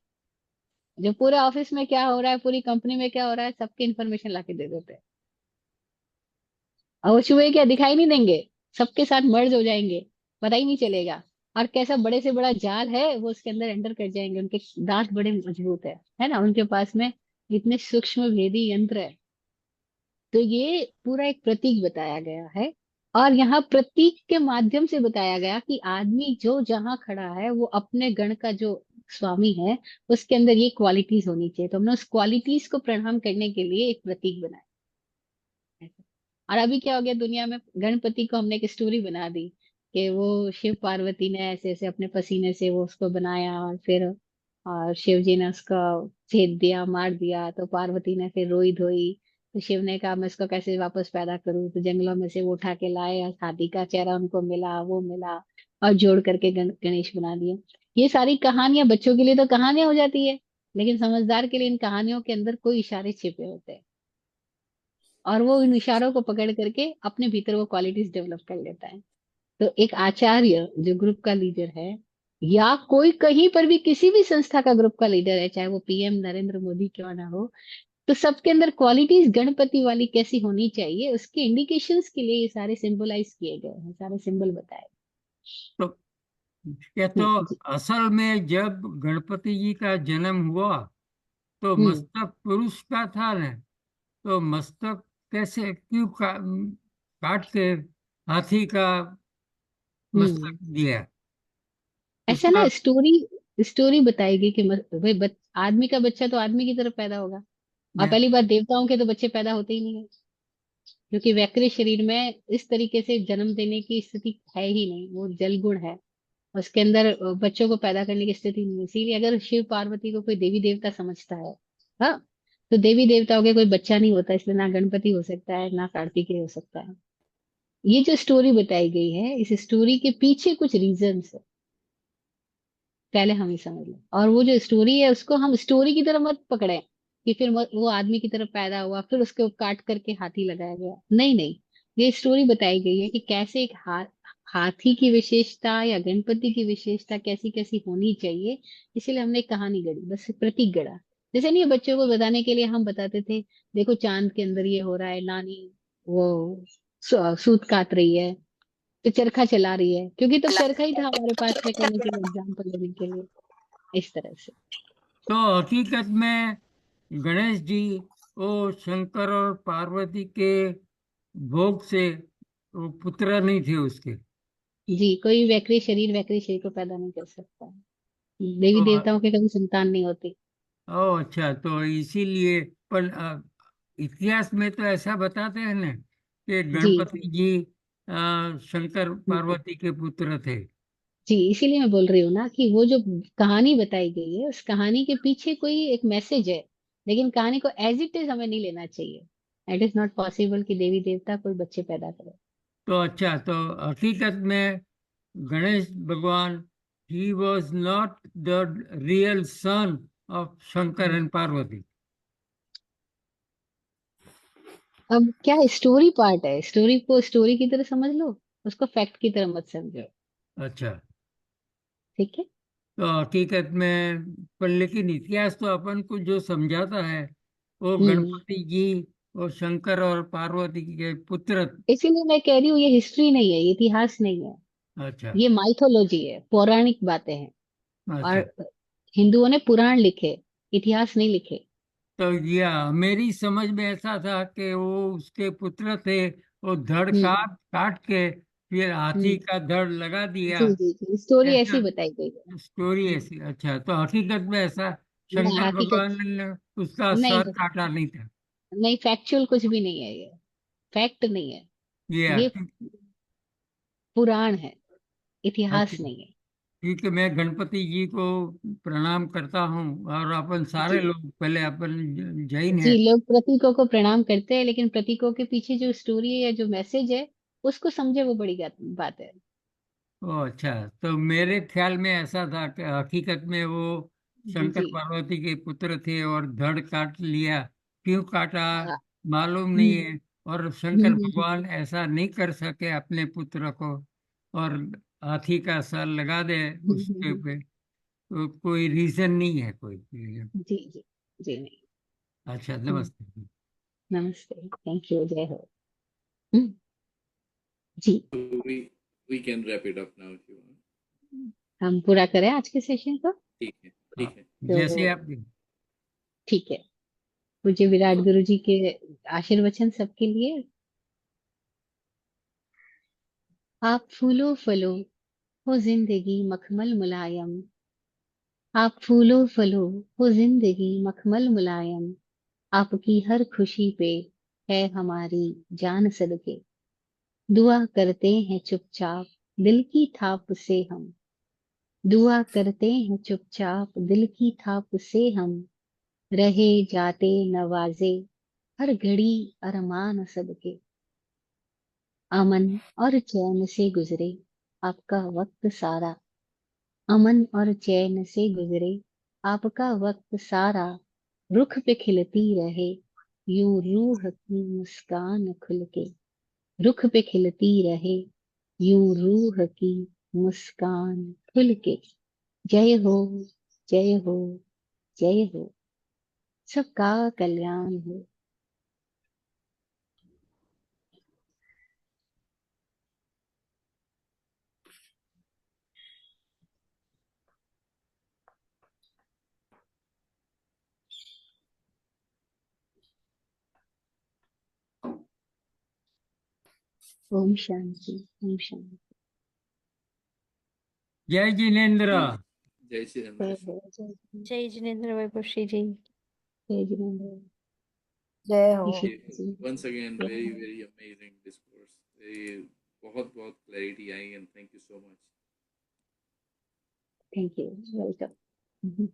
जो पूरे ऑफिस में क्या हो रहा है, पूरी कंपनी में क्या हो रहा है, सबकी इन्फॉर्मेशन लाके दे देते हैं। और वो चूहे क्या दिखाई नहीं देंगे, सबके साथ मर्ज हो जाएंगे, पता ही नहीं चलेगा। और कैसा बड़े से बड़ा जाल है, वो उसके अंदर एंटर कर जाएंगे। उनके दांत बड़े मजबूत है ना, उनके पास में इतने सूक्ष्म भेदी यंत्र है। तो ये पूरा एक प्रतीक बताया गया है। और यहाँ प्रतीक के माध्यम से बताया गया कि आदमी जो जहाँ खड़ा है, वो अपने गण का जो स्वामी है, उसके अंदर ये क्वालिटीज होनी चाहिए। तो हमने उस क्वालिटीज को प्रणाम करने के लिए एक प्रतीक बनाया। और अभी क्या हो गया दुनिया में, गणपति को हमने एक स्टोरी बना दी कि वो शिव पार्वती ने ऐसे ऐसे अपने पसीने से वो उसको बनाया, और शिव जी ने उसको छेद दिया, मार दिया, तो पार्वती ने फिर रोई धोई। तो शिव ने कहा मैं इसको कैसे वापस पैदा करूं, तो जंगलों में से वो उठा के लाए, और हाथी का चेहरा उनको मिला, वो मिला, और जोड़ करके गणेश बना दिए। ये सारी कहानियां बच्चों के लिए तो कहानियां हो जाती है, लेकिन समझदार के लिए इन कहानियों के अंदर कोई इशारे छिपे होते हैं, और वो इन इशारों को पकड़ करके अपने भीतर वो क्वालिटीज डेवलप कर लेता है। तो एक आचार्य जो ग्रुप का लीडर है, या कोई कहीं पर भी किसी भी संस्था का ग्रुप का लीडर है, चाहे वो पीएम नरेंद्र मोदी क्यों ना हो, तो सबके अंदर क्वालिटीज गणपति वाली कैसी होनी चाहिए, उसके इंडिकेशंस के लिए ये सारे सिंबलाइज किए गए हैं, सारे सिंबल बताए तो ये गए। तो जी। असल में जब गणपति जी का जन्म हुआ तो हम्म। मस्तक पुरुष का था न, तो मस्तक कैसे क्यों काट के हाथी का मस्तक हम्म। दिया ऐसा उसका? ना, स्टोरी स्टोरी बताएगी कि भाई आदमी का बच्चा तो आदमी की तरफ पैदा होगा। और या, पहली बात, देवताओं के तो बच्चे पैदा होते ही नहीं है, क्योंकि वैकृत शरीर में इस तरीके से जन्म देने की स्थिति है ही नहीं, वो जल गुण है, उसके अंदर बच्चों को पैदा करने की स्थिति नहीं है। इसीलिए अगर शिव पार्वती को कोई देवी देवता समझता है, हाँ, तो देवी देवताओं के कोई बच्चा नहीं होता, इसलिए ना गणपति हो सकता है, ना कार्तिकेय हो सकता है। ये जो स्टोरी बताई गई है, इस स्टोरी के पीछे कुछ रीजंस है, पहले हम ही समझ लें। और वो जो स्टोरी है, उसको हम स्टोरी की तरह मत पकड़े कि फिर वो आदमी की तरफ पैदा हुआ, फिर उसको काट करके हाथी लगाया गया। नहीं नहीं, ये स्टोरी बताई गई है कि कैसे एक हाथी की विशेषता या गणपति की विशेषता कैसी कैसी होनी चाहिए। इसीलिए हमने एक कहानी गढ़ी, बस एक प्रतीक गढ़ा। जैसे नहीं, बच्चों को बताने के लिए हम बताते थे, देखो चांद के अंदर ये हो रहा है, नानी वो सूत काट रही है, तो चरखा चला रही है, क्योंकि तब चरखा ही था हमारे पास में करने के लिए, एग्जाम्पल देने के लिए, इस तरह से। तो हकीकत में गणेश जी वो शंकर और पार्वती के भोग से वो पुत्र नहीं थे उसके। जी, कोई वैकृत शरीर को पैदा नहीं कर सकता। देवी तो देवताओं के कभी संतान नहीं होती। ओ अच्छा, तो इसीलिए पर इतिहास में तो ऐसा बताते हैं ना कि जी गणपति जी। जी शंकर हम्म। पार्वती के पुत्र थे। जी, इसीलिए मैं बोल रही हूँ ना कि वो जो कहानी बताई गई है, उस कहानी के पीछे कोई एक मैसेज है, लेकिन कहानी को एज इट इज हमें नहीं लेना चाहिए। इट इज नॉट पॉसिबल कि देवी देवता कोई बच्चे पैदा करे। तो अच्छा, तो हकीकत में गणेश भगवान he was not the real son of Shankar hmm. And Parvati. अब क्या है, स्टोरी पार्ट है, स्टोरी को स्टोरी की तरह समझ लो, उसको फैक्ट की तरह मत समझो। अच्छा, ठीक है। तो हकीकत में पर लेकिन इतिहास तो अपन को जो समझाता है वो हम्म। गणपति जी और शंकर और पार्वती के पुत्र। इसीलिए मैं कह रही हूँ, ये हिस्ट्री नहीं है, ये इतिहास नहीं है। अच्छा ये माइथोलॉजी है, पौराणिक बातें हैं। अच्छा। और हिंदुओं ने पुराण लिखे, इतिहास नहीं लिखे। तो ये मेरी समझ में ऐसा था कि वो उसके पुत्र थे, वो धड़ हम्म काट काट के फिर हाथी हम्म। का धड़ लगा दिया, जी जी जी, स्टोरी ऐसी ऐसा बताई गई है। स्टोरी ऐसी। अच्छा, तो हकीकत में ऐसा नहीं, शंकर हकीकत भगवान ने उसका नहीं, सर काटा नहीं था? नहीं फैक्चुअल कुछ भी नहीं है ये, फैक्ट नहीं है। ये ये पुराण है, इतिहास अच्छा, नहीं है। क्योंकि मैं गणपति जी को प्रणाम करता हूँ, और अपन सारे जी लोग, पहले अपन जैन जी, है। लोग प्रतीकों को प्रणाम करते हैं, लेकिन प्रतीकों के पीछे जो स्टोरी है या जो मैसेज है, उसको समझे वो बड़ी बात है। ओ अच्छा, तो मेरे ख्याल में ऐसा था कि हकीकत में वो शंकर जी पार्वती के पुत्र थे, और धड़ काट लिया। क्यों काटा हाँ। मालूम नहीं हम्म है। और शंकर हम्म, हम्म, भगवान ऐसा नहीं कर सके अपने पुत्र को, और हाथी का सर लगा दे उसके हम्म। पे। तो कोई रीजन नहीं है कोई। जी जी जी नहीं। अच्छा, हम्म, नमस्ते। नमस्ते, थैंक यू, जय हो। हम्म, जी। So we can wrap it up now if you want. हम पूरा करें आज के सेशन को। ठीक है, हाँ, ठीक है। जैसे तो आप। ठीक है, पूज्य विराट गुरु जी के आशीर्वचन सबके लिए। आप फूलो फलो हो जिंदगी मखमल मुलायम, आप फूलो फलो हो जिंदगी मखमल मुलायम, आपकी हर खुशी पे है हमारी जान सदके, दुआ करते हैं चुपचाप दिल की थाप से हम, दुआ करते हैं चुपचाप दिल की थाप से हम, रहे जाते नवाजे हर घड़ी अरमान सबके, अमन और चैन से गुजरे आपका वक्त सारा, अमन और चैन से गुजरे आपका वक्त सारा, रुख पे खिलती रहे यूं रूह की मुस्कान खुल के, रुख पे खिलती रहे यूं रूह की मुस्कान खुल के। जय हो, जय हो, जय हो, सबका कल्याण हो। ओम शांति, ओम शांति। जय जिनेन्द्र। जय श्री राम, जय जय श्री हो, जय हो, जय जिनेन्द्र वैभवश्री जी। जय जिनेन्द्र। जय हो। ईश्वर जी। once again जय very हो। very amazing discourse. बहुत बहुत clarity I, and thank you so much. Thank you, welcome.